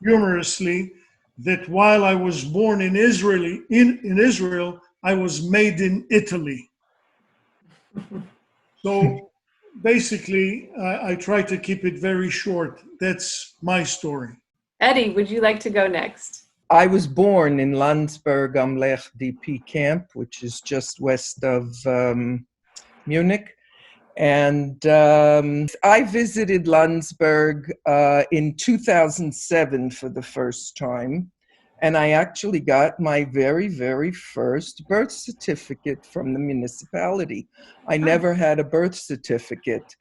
humorously, that while I was born in Israel, I was made in Italy. So basically, I try to keep it very short. That's my story. Eddie, would you like to go next? I was born in Landsberg am Lech DP camp, which is just west of Munich. And I visited Landsberg in 2007 for the first time. And I actually got my very, very first birth certificate from the municipality. I never had a birth certificate.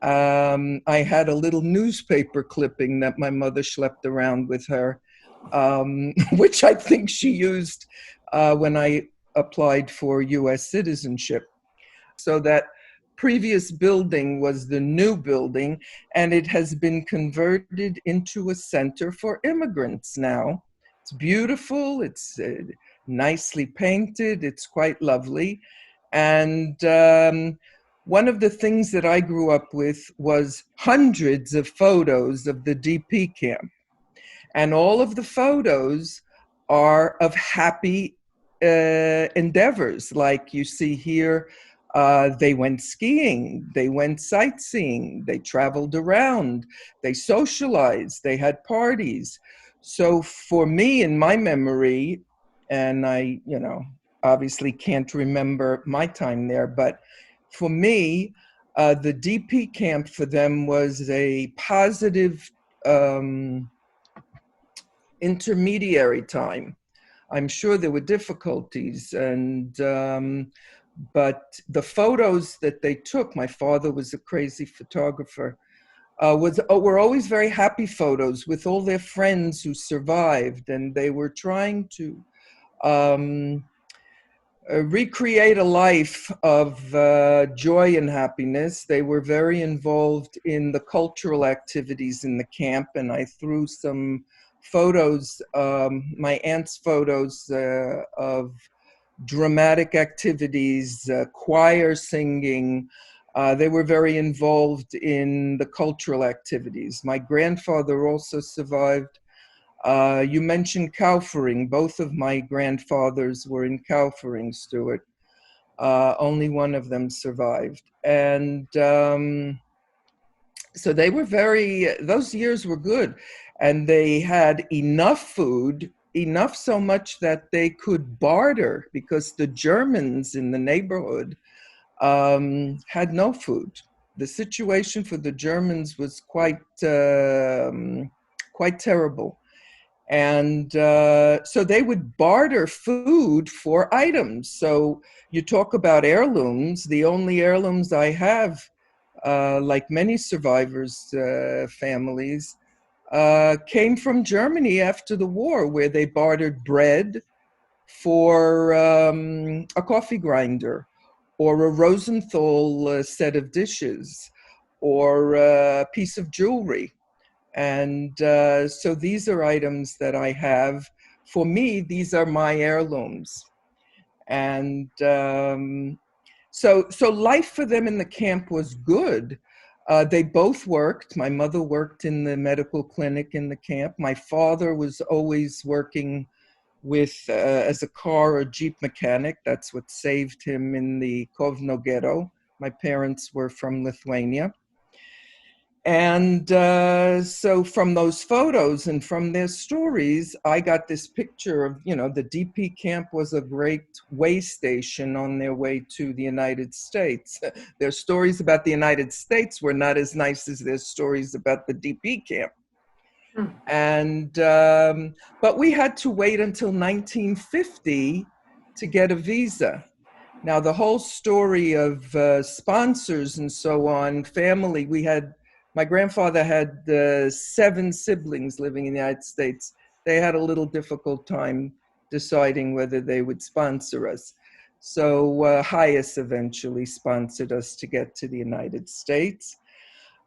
I had a little newspaper clipping that my mother schlepped around with her, which I think she used when I applied for US citizenship. So that previous building was the new building, and it has been converted into a center for immigrants now. It's beautiful, it's nicely painted, it's quite lovely. And one of the things that I grew up with was hundreds of photos of the DP camp. And all of the photos are of happy endeavors, like you see here. They went skiing, they went sightseeing, they traveled around, they socialized, they had parties. So for me, in my memory, and I, obviously can't remember my time there, but for me, the DP camp for them was a positive intermediary time. I'm sure there were difficulties, and but the photos that they took, my father was a crazy photographer, were always very happy photos with all their friends who survived, and they were trying to recreate a life of joy and happiness. They were very involved in the cultural activities in the camp, and I threw some photos, my aunt's photos of dramatic activities, choir singing. They were very involved in the cultural activities. My grandfather also survived. You mentioned Kaufering. Both of my grandfathers were in Kaufering, Stuart. Only one of them survived. And so they were those years were good. And they had enough food, enough so much that they could barter, because the Germans in the neighborhood had no food. The situation for the Germans was quite terrible. And so they would barter food for items. So you talk about heirlooms. The only heirlooms I have, like many survivors' families, came from Germany after the war, where they bartered bread for a coffee grinder, or a Rosenthal set of dishes, or a piece of jewelry. And so these are items that I have. For me, these are my heirlooms. And so life for them in the camp was good. They both worked. My mother worked in the medical clinic in the camp. My father was always working with as a car or jeep mechanic. That's what saved him in the Kovno ghetto. My parents were from Lithuania. And so from those photos and from their stories, I got this picture of, the DP camp was a great way station on their way to the United States. Their stories about the United States were not as nice as their stories about the DP camp. And, but we had to wait until 1950 to get a visa. Now, the whole story of sponsors and so on, family, my grandfather had 7 siblings living in the United States. They had a little difficult time deciding whether they would sponsor us. So Hayes eventually sponsored us to get to the United States.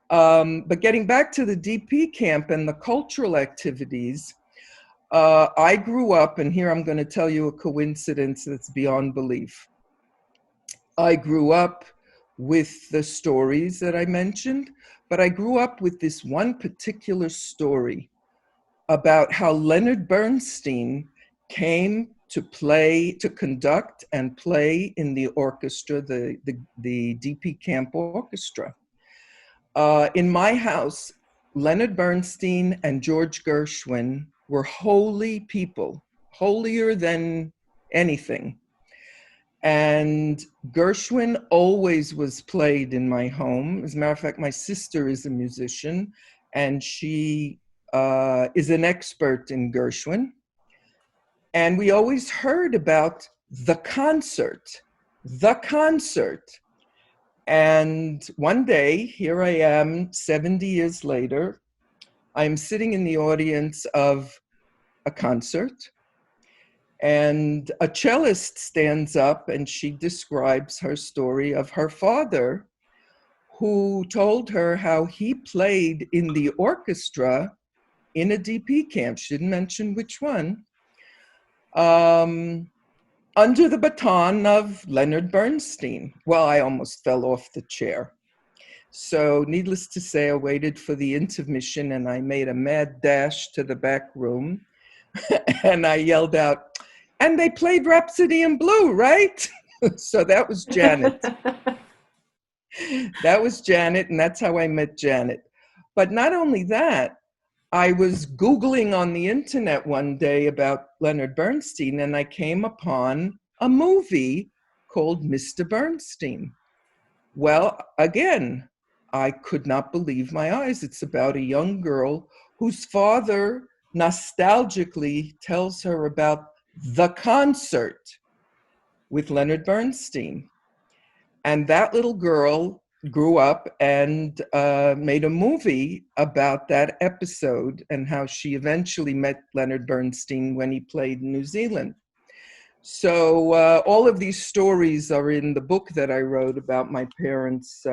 But getting back to the DP camp and the cultural activities, I grew up, and here I'm going to tell you a coincidence that's beyond belief. I grew up with the stories that I mentioned, but I grew up with this one particular story about how Leonard Bernstein came to conduct and play in the orchestra, the DP camp orchestra. In my house, Leonard Bernstein and George Gershwin were holy people, holier than anything. And Gershwin always was played in my home. As a matter of fact, my sister is a musician, and she is an expert in Gershwin. And we always heard about the concert. And one day, here I am, 70 years later, I'm sitting in the audience of a concert. And a cellist stands up and she describes her story of her father, who told her how he played in the orchestra in a DP camp. She didn't mention which one. Under the baton of Leonard Bernstein. Well, I almost fell off the chair. So needless to say, I waited for the intermission and I made a mad dash to the back room and I yelled out, "And they played Rhapsody in Blue, right?" So that was Janet. That was Janet, and that's how I met Janet. But not only that, I was Googling on the internet one day about Leonard Bernstein, and I came upon a movie called Mr. Bernstein. Well, again, I could not believe my eyes. It's about a young girl whose father nostalgically tells her about the concert with Leonard Bernstein. And that little girl grew up and made a movie about that episode and how she eventually met Leonard Bernstein when he played in New Zealand. So all of these stories are in the book that I wrote about my parents'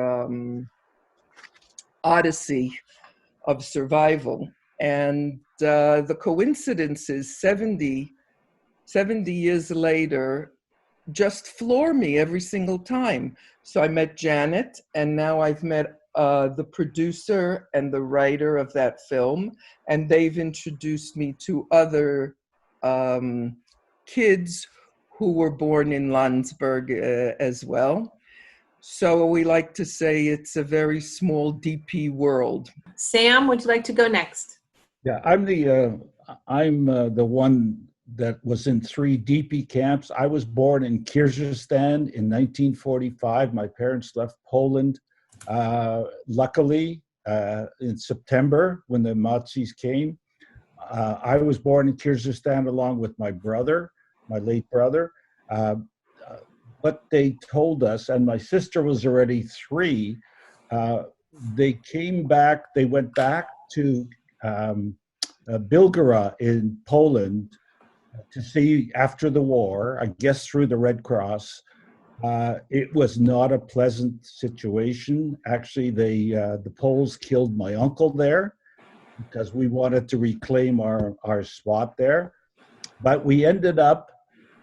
odyssey of survival. And the coincidence is 70 years later just floor me every single time. So I met Janet, and now I've met the producer and the writer of that film, and they've introduced me to other kids who were born in Landsberg as well. So we like to say it's a very small DP world. Sam, would you like to go next? Yeah, I'm the one that was in 3 DP camps. I was born in Kyrgyzstan in 1945. My parents left Poland, luckily, in September when the Nazis came. I was born in Kyrgyzstan along with my brother, my late brother. What they told us, and my sister was already 3, they came back, they went back to Bilgora in Poland to see after the war, I guess through the Red Cross. It was not a pleasant situation. Actually, the Poles killed my uncle there because we wanted to reclaim our spot there. But we ended up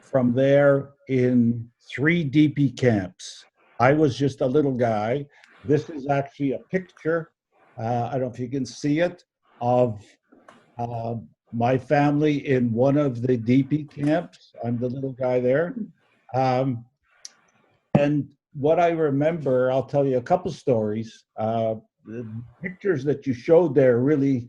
from there in 3 DP camps. I was just a little guy. This is actually a picture, I don't know if you can see it, of my family in one of the DP camps. I'm the little guy there. And what I remember, I'll tell you a couple stories. The pictures that you showed there really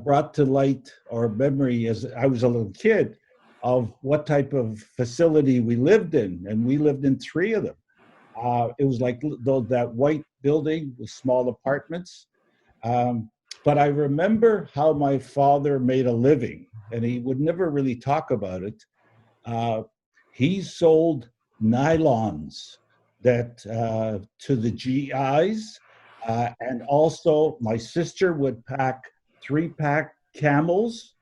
brought to light or memory as I was a little kid of what type of facility we lived in. And we lived in 3 of them. It was like that white building with small apartments. But I remember how my father made a living, and he would never really talk about it. He sold nylons that to the GIs, and also my sister would pack 3-pack Camels.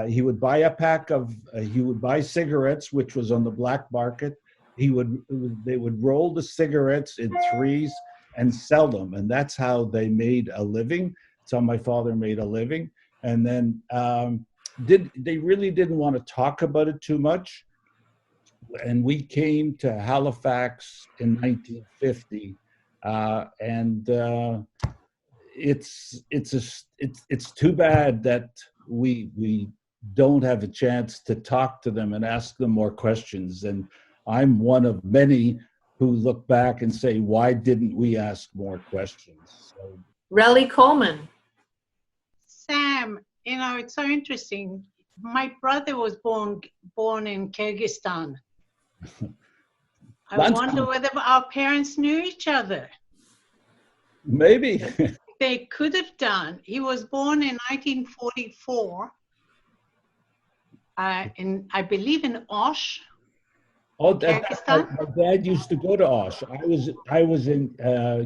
He would buy a pack of, he would buy cigarettes, which was on the black market. They would roll the cigarettes in 3s and sell them, and that's how they made a living. That's how my father made a living. And then they really didn't want to talk about it too much. And we came to Halifax in 1950, and it's too bad that we don't have a chance to talk to them and ask them more questions. And I'm one of many who look back and say, why didn't we ask more questions? So, Relly Coleman. Sam, you know, it's so interesting. My brother was born in Kyrgyzstan. I wonder whether our parents knew each other. Maybe. They could have done. He was born in 1944, I believe in Osh. Oh, my dad used to go to Osh. I was in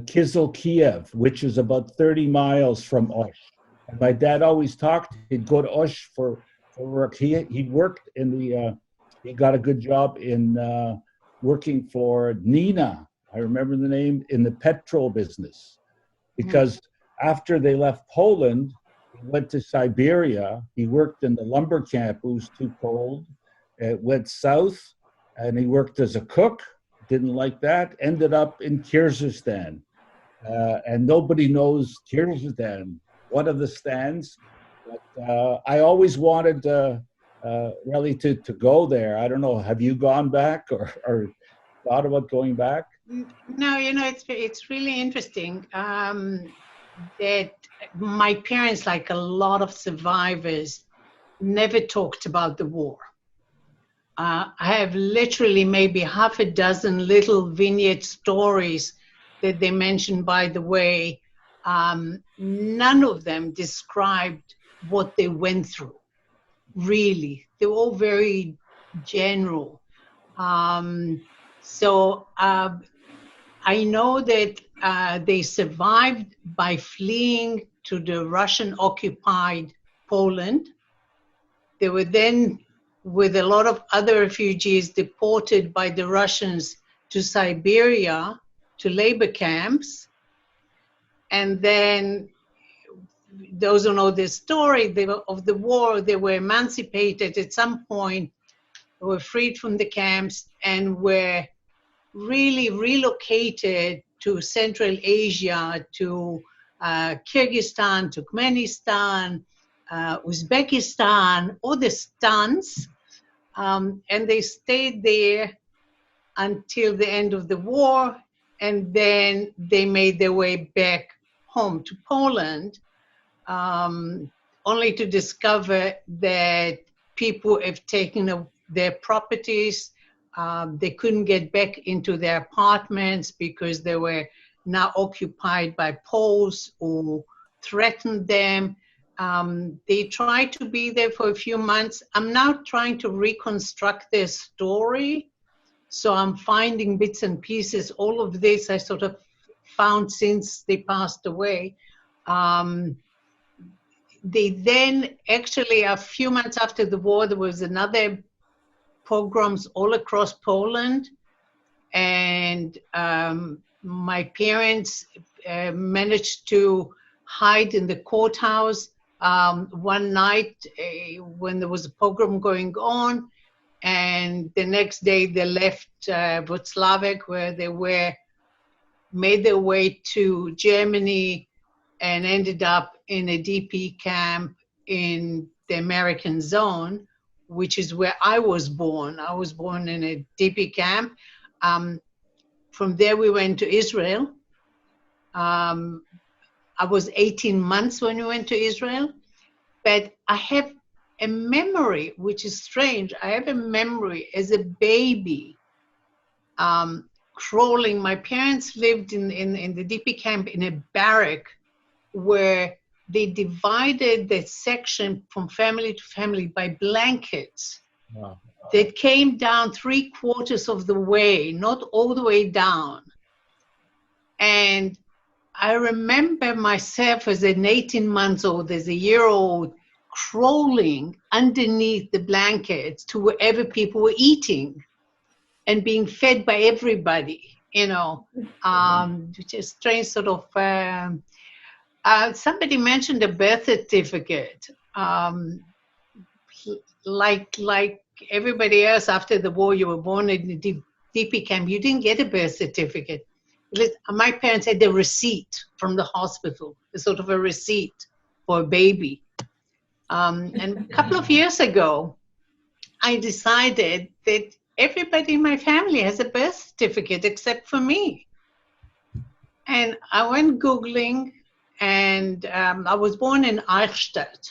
Kizil, Kiev, which is about 30 miles from Osh. And my dad always talked. He'd go to Osh for work. He worked in he got a good job in working for Nina. I remember the name, in the petrol business. Because after they left Poland, he went to Siberia. He worked in the lumber camp. It was too cold. It went south, and he worked as a cook. Didn't like that. Ended up in Kyrgyzstan. And nobody knows Kyrgyzstan, one of the stands. But I always wanted really to go there. I don't know. Have you gone back or thought about going back? No, you know, it's really interesting that my parents, like a lot of survivors, never talked about the war. I have literally maybe half a dozen little vignette stories that they mentioned, by the way. None of them described what they went through, really. They were all very general. So I know that they survived by fleeing to the Russian-occupied Poland. They were then, with a lot of other refugees, deported by the Russians to Siberia, to labor camps. And then, those who know the story of the war, they were emancipated at some point, were freed from the camps, and were really relocated to Central Asia, to Kyrgyzstan, Turkmenistan, Uzbekistan, all the stans, and they stayed there until the end of the war, and then they made their way back home to Poland, only to discover that people have taken their properties. They couldn't get back into their apartments because they were now occupied by Poles who threatened them. They tried to be there for a few months. I'm now trying to reconstruct their story. So I'm finding bits and pieces. All of this I sort of found since they passed away. They then, actually, a few months after the war, there was another pogroms all across Poland. And my parents managed to hide in the courthouse one night when there was a pogrom going on. And the next day they left Wrocław, where they made their way to Germany and ended up in a DP camp in the American zone, which is where I was born. I was born in a DP camp. From there we went to Israel. I was 18 months when we went to Israel, but I have a memory, which is strange. I have a memory as a baby crawling. My parents lived in the DP camp in a barrack where they divided the section from family to family by blankets. Wow. That came down 3/4 of the way, not all the way down. And I remember myself as an 18-month-old, as a year-old, crawling underneath the blankets to wherever people were eating and being fed by everybody, which is strange sort of. Somebody mentioned a birth certificate. Like everybody else after the war, you were born in the DP camp, you didn't get a birth certificate. My parents had a receipt from the hospital, a sort of a receipt for a baby. And a couple of years ago, I decided that everybody in my family has a birth certificate except for me. And I went Googling, and I was born in Eichstätt.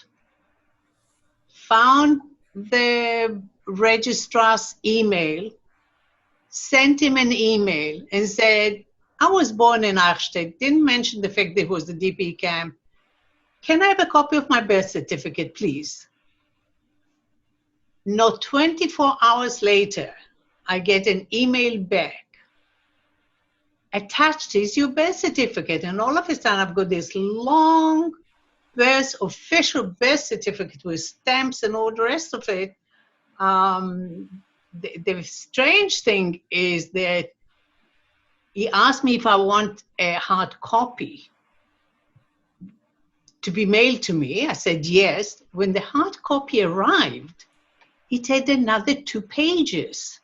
Found the registrar's email, sent him an email and said, I was born in Eichstätt, didn't mention the fact that it was the DP camp. Can I have a copy of my birth certificate, please? Not 24 hours later, I get an email back. Attached is your birth certificate. And all of a sudden, I've got this long official birth certificate with stamps and all the rest of it. The strange thing is that he asked me if I want a hard copy to be mailed to me. I said yes. When the hard copy arrived, it had another 2 pages.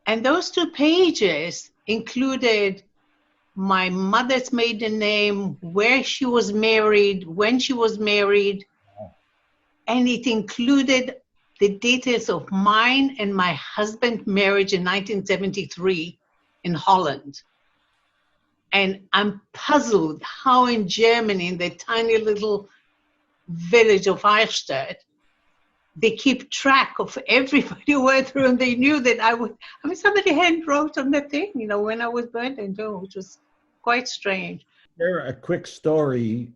And those 2 pages included my mother's maiden name, where she was married, when she was married, and it included the details of mine and my husband's marriage in 1973 in Holland. And I'm puzzled how in Germany, in the tiny little village of Eichstätt, they keep track of everybody who went through, and they knew that somebody hand wrote on the thing, when I was born, which was quite strange. Share a quick story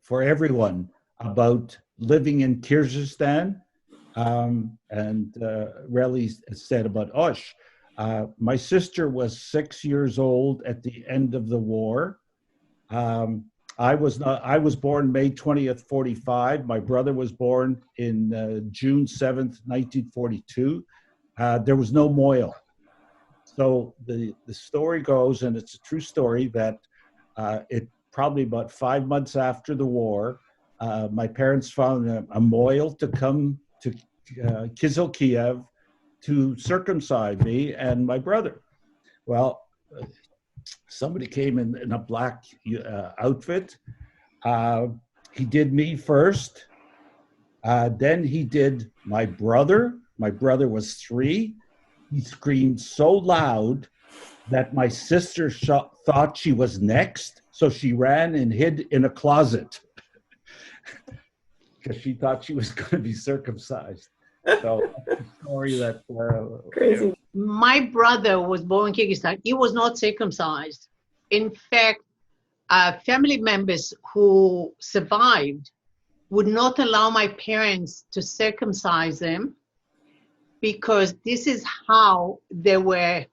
for everyone about living in Kyrgyzstan, and Relly said about Osh. My sister was 6 years old at the end of the war. I was born May 20th, 45. My brother was born in June 7th, 1942. There was no Moyle. So the story goes, and it's a true story, that it probably about 5 months after the war, my parents found a Moyle to come to Kizil, Kiev, to circumcise me and my brother. Well, somebody came in a black outfit. He did me first. Then he did my brother. My brother was 3. He screamed so loud that my sister thought she was next. So she ran and hid in a closet because she thought she was going to be circumcised. So that's the story that Crazy. My brother was born in Kyrgyzstan. He was not circumcised. In fact, family members who survived would not allow my parents to circumcise them because this is how they were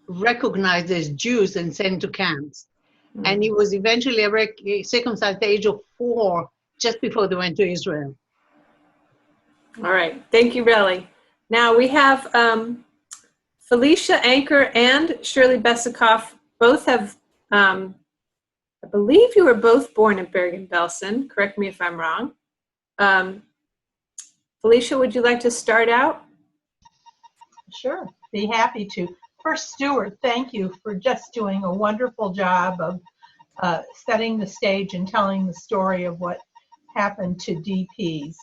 recognized as Jews and sent to camps. Mm-hmm. And he was eventually circumcised at the age of 4, just before they went to Israel. All right. Thank you, Relly. Now we have Felicia Anchor and Shirley Besikoff. Both have, I believe you were both born in Bergen-Belsen. Correct me if I'm wrong. Felicia, would you like to start out? Sure, be happy to. First, Stuart, thank you for just doing a wonderful job of setting the stage and telling the story of what happened to DPs.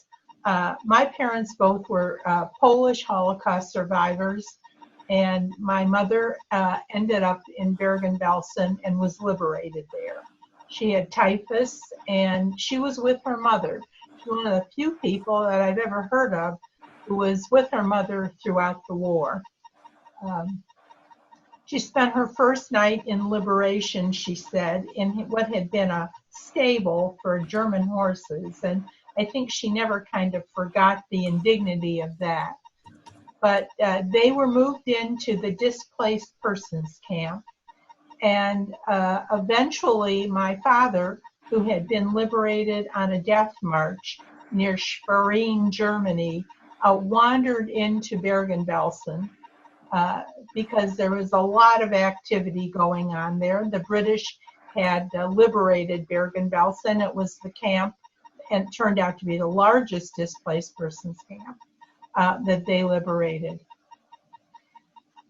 My parents both were Polish Holocaust survivors, and my mother ended up in Bergen-Belsen and was liberated there. She had typhus, and she was with her mother. She's one of the few people that I've ever heard of who was with her mother throughout the war. She spent her first night in liberation, she said, in what had been a stable for German horses, and I think she never kind of forgot the indignity of that. But they were moved into the Displaced Persons Camp, and eventually my father, who had been liberated on a death march near Schwerin, Germany, wandered into Bergen-Belsen because there was a lot of activity going on there. The British had liberated Bergen-Belsen. It was the camp, and it turned out to be the largest displaced persons camp that they liberated.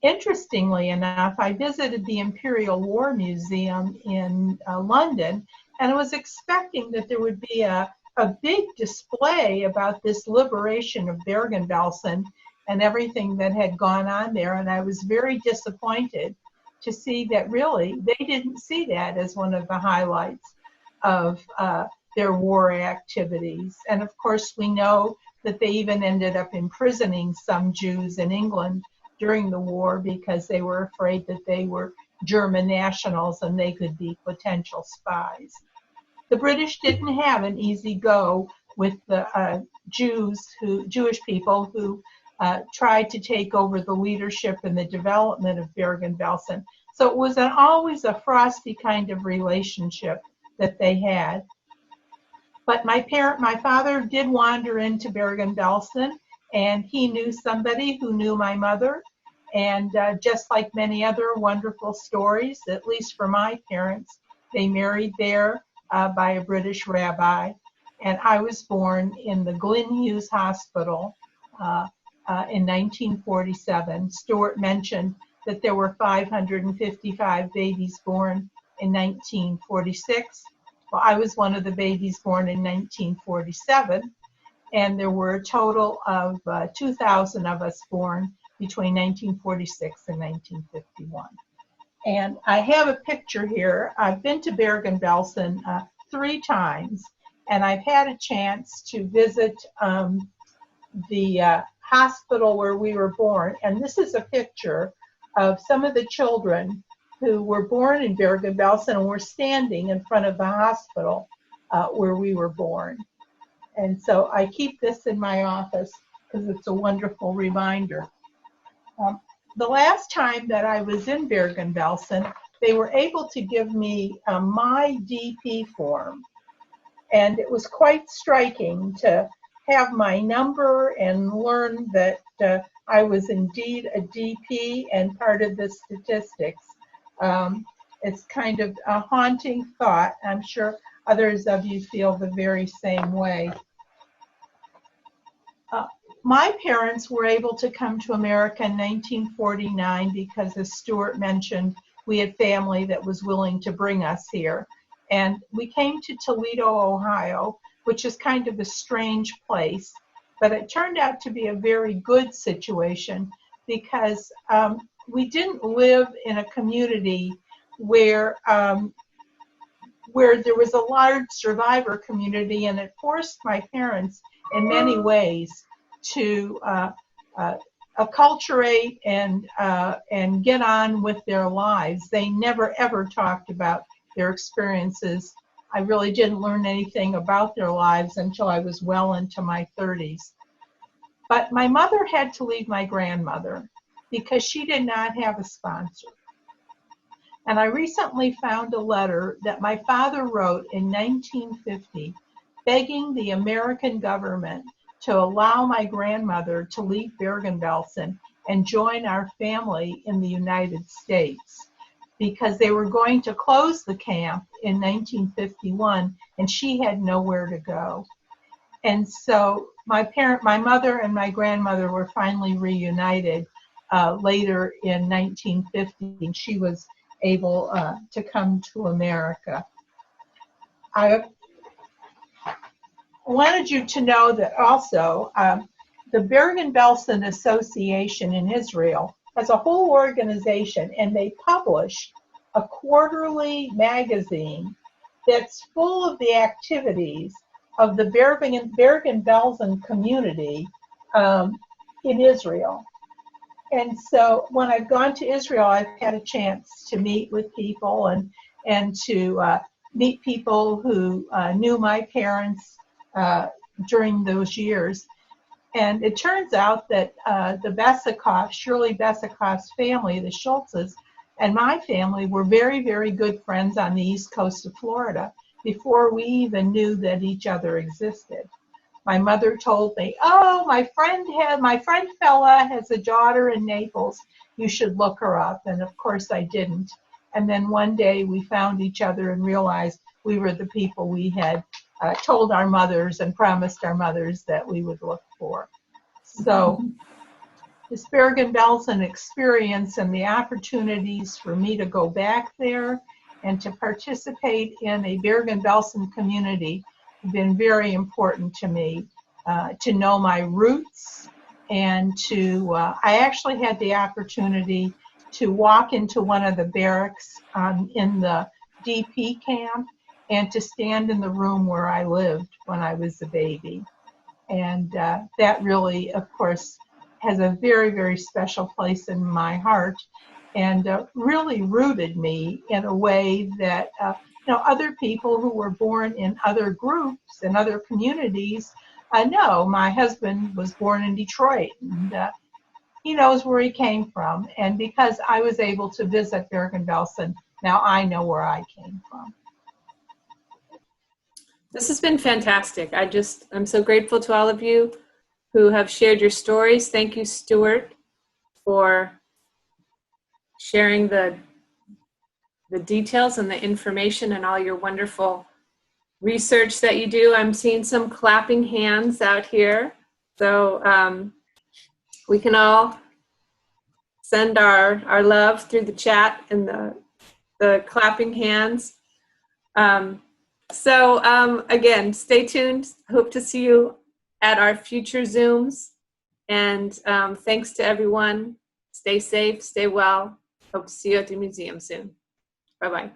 Interestingly enough, I visited the Imperial War Museum in London, and I was expecting that there would be a big display about this liberation of Bergen-Belsen and everything that had gone on there, and I was very disappointed to see that really they didn't see that as one of the highlights of their war activities. And of course we know that they even ended up imprisoning some Jews in England during the war because they were afraid that they were German nationals and they could be potential spies. The British didn't have an easy go with the Jewish people who tried to take over the leadership and the development of Bergen-Belsen. So it was always a frosty kind of relationship that they had. But my father did wander into Bergen-Belsen, and he knew somebody who knew my mother. And just like many other wonderful stories, at least for my parents, they married there by a British rabbi. And I was born in the Glyn Hughes Hospital in 1947. Stuart mentioned that there were 555 babies born in 1946. Well, I was one of the babies born in 1947, and there were a total of 2,000 of us born between 1946 and 1951. And I have a picture here. I've been to Bergen-Belsen 3 times, and I've had a chance to visit the hospital where we were born. And this is a picture of some of the children who were born in Bergen-Belsen and were standing in front of the hospital where we were born. And so I keep this in my office because it's a wonderful reminder. the last time that I was in Bergen-Belsen, they were able to give me my DP form. And it was quite striking to have my number and learn that I was indeed a DP and part of the statistics. It's kind of a haunting thought. I'm sure others of you feel the very same way. My parents were able to come to America in 1949 because, as Stuart mentioned, we had family that was willing to bring us here. And we came to Toledo, Ohio, which is kind of a strange place, but it turned out to be a very good situation because we didn't live in a community where there was a large survivor community, and it forced my parents in many ways to acculturate and get on with their lives. They never ever talked about their experiences. I really didn't learn anything about their lives until I was well into my 30s. But my mother had to leave my grandmother because she did not have a sponsor. And I recently found a letter that my father wrote in 1950 begging the American government to allow my grandmother to leave Bergen-Belsen and join our family in the United States, because they were going to close the camp in 1951 and she had nowhere to go. And so my mother and my grandmother were finally reunited later in 1950, and she was able to come to America. I wanted you to know that also the Bergen-Belsen Association in Israel has a whole organization, and they publish a quarterly magazine that's full of the activities of the Bergen-Belsen community in Israel. And so when I've gone to Israel, I've had a chance to meet with people and to meet people who knew my parents during those years. And it turns out that the Besikoff, Shirley Besikoff's family, the Schultzes, and my family were very, very good friends on the east coast of Florida before we even knew that each other existed. My mother told me, "Oh, my friend fella has a daughter in Naples. You should look her up." And of course I didn't. And then one day we found each other and realized we were the people we had told our mothers and promised our mothers that we would look for. So this Bergen-Belsen experience and the opportunities for me to go back there and to participate in a Bergen-Belsen community have been very important to me, to know my roots, and to, I actually had the opportunity to walk into one of the barracks in the DP camp and to stand in the room where I lived when I was a baby. And that really, of course, has a very, very special place in my heart, and really rooted me in a way that other people who were born in other groups and other communities know. My husband was born in Detroit, and he knows where he came from. And because I was able to visit Bergen-Belsen, now I know where I came from. This has been fantastic. I'm so grateful to all of you who have shared your stories. Thank you, Stuart, for sharing the details and the information and all your wonderful research that you do. I'm seeing some clapping hands out here. So we can all send our love through the chat and the clapping hands. Again, stay tuned. Hope to see you at our future Zooms. And thanks to everyone. Stay safe, stay well. Hope to see you at the museum soon. Bye-bye.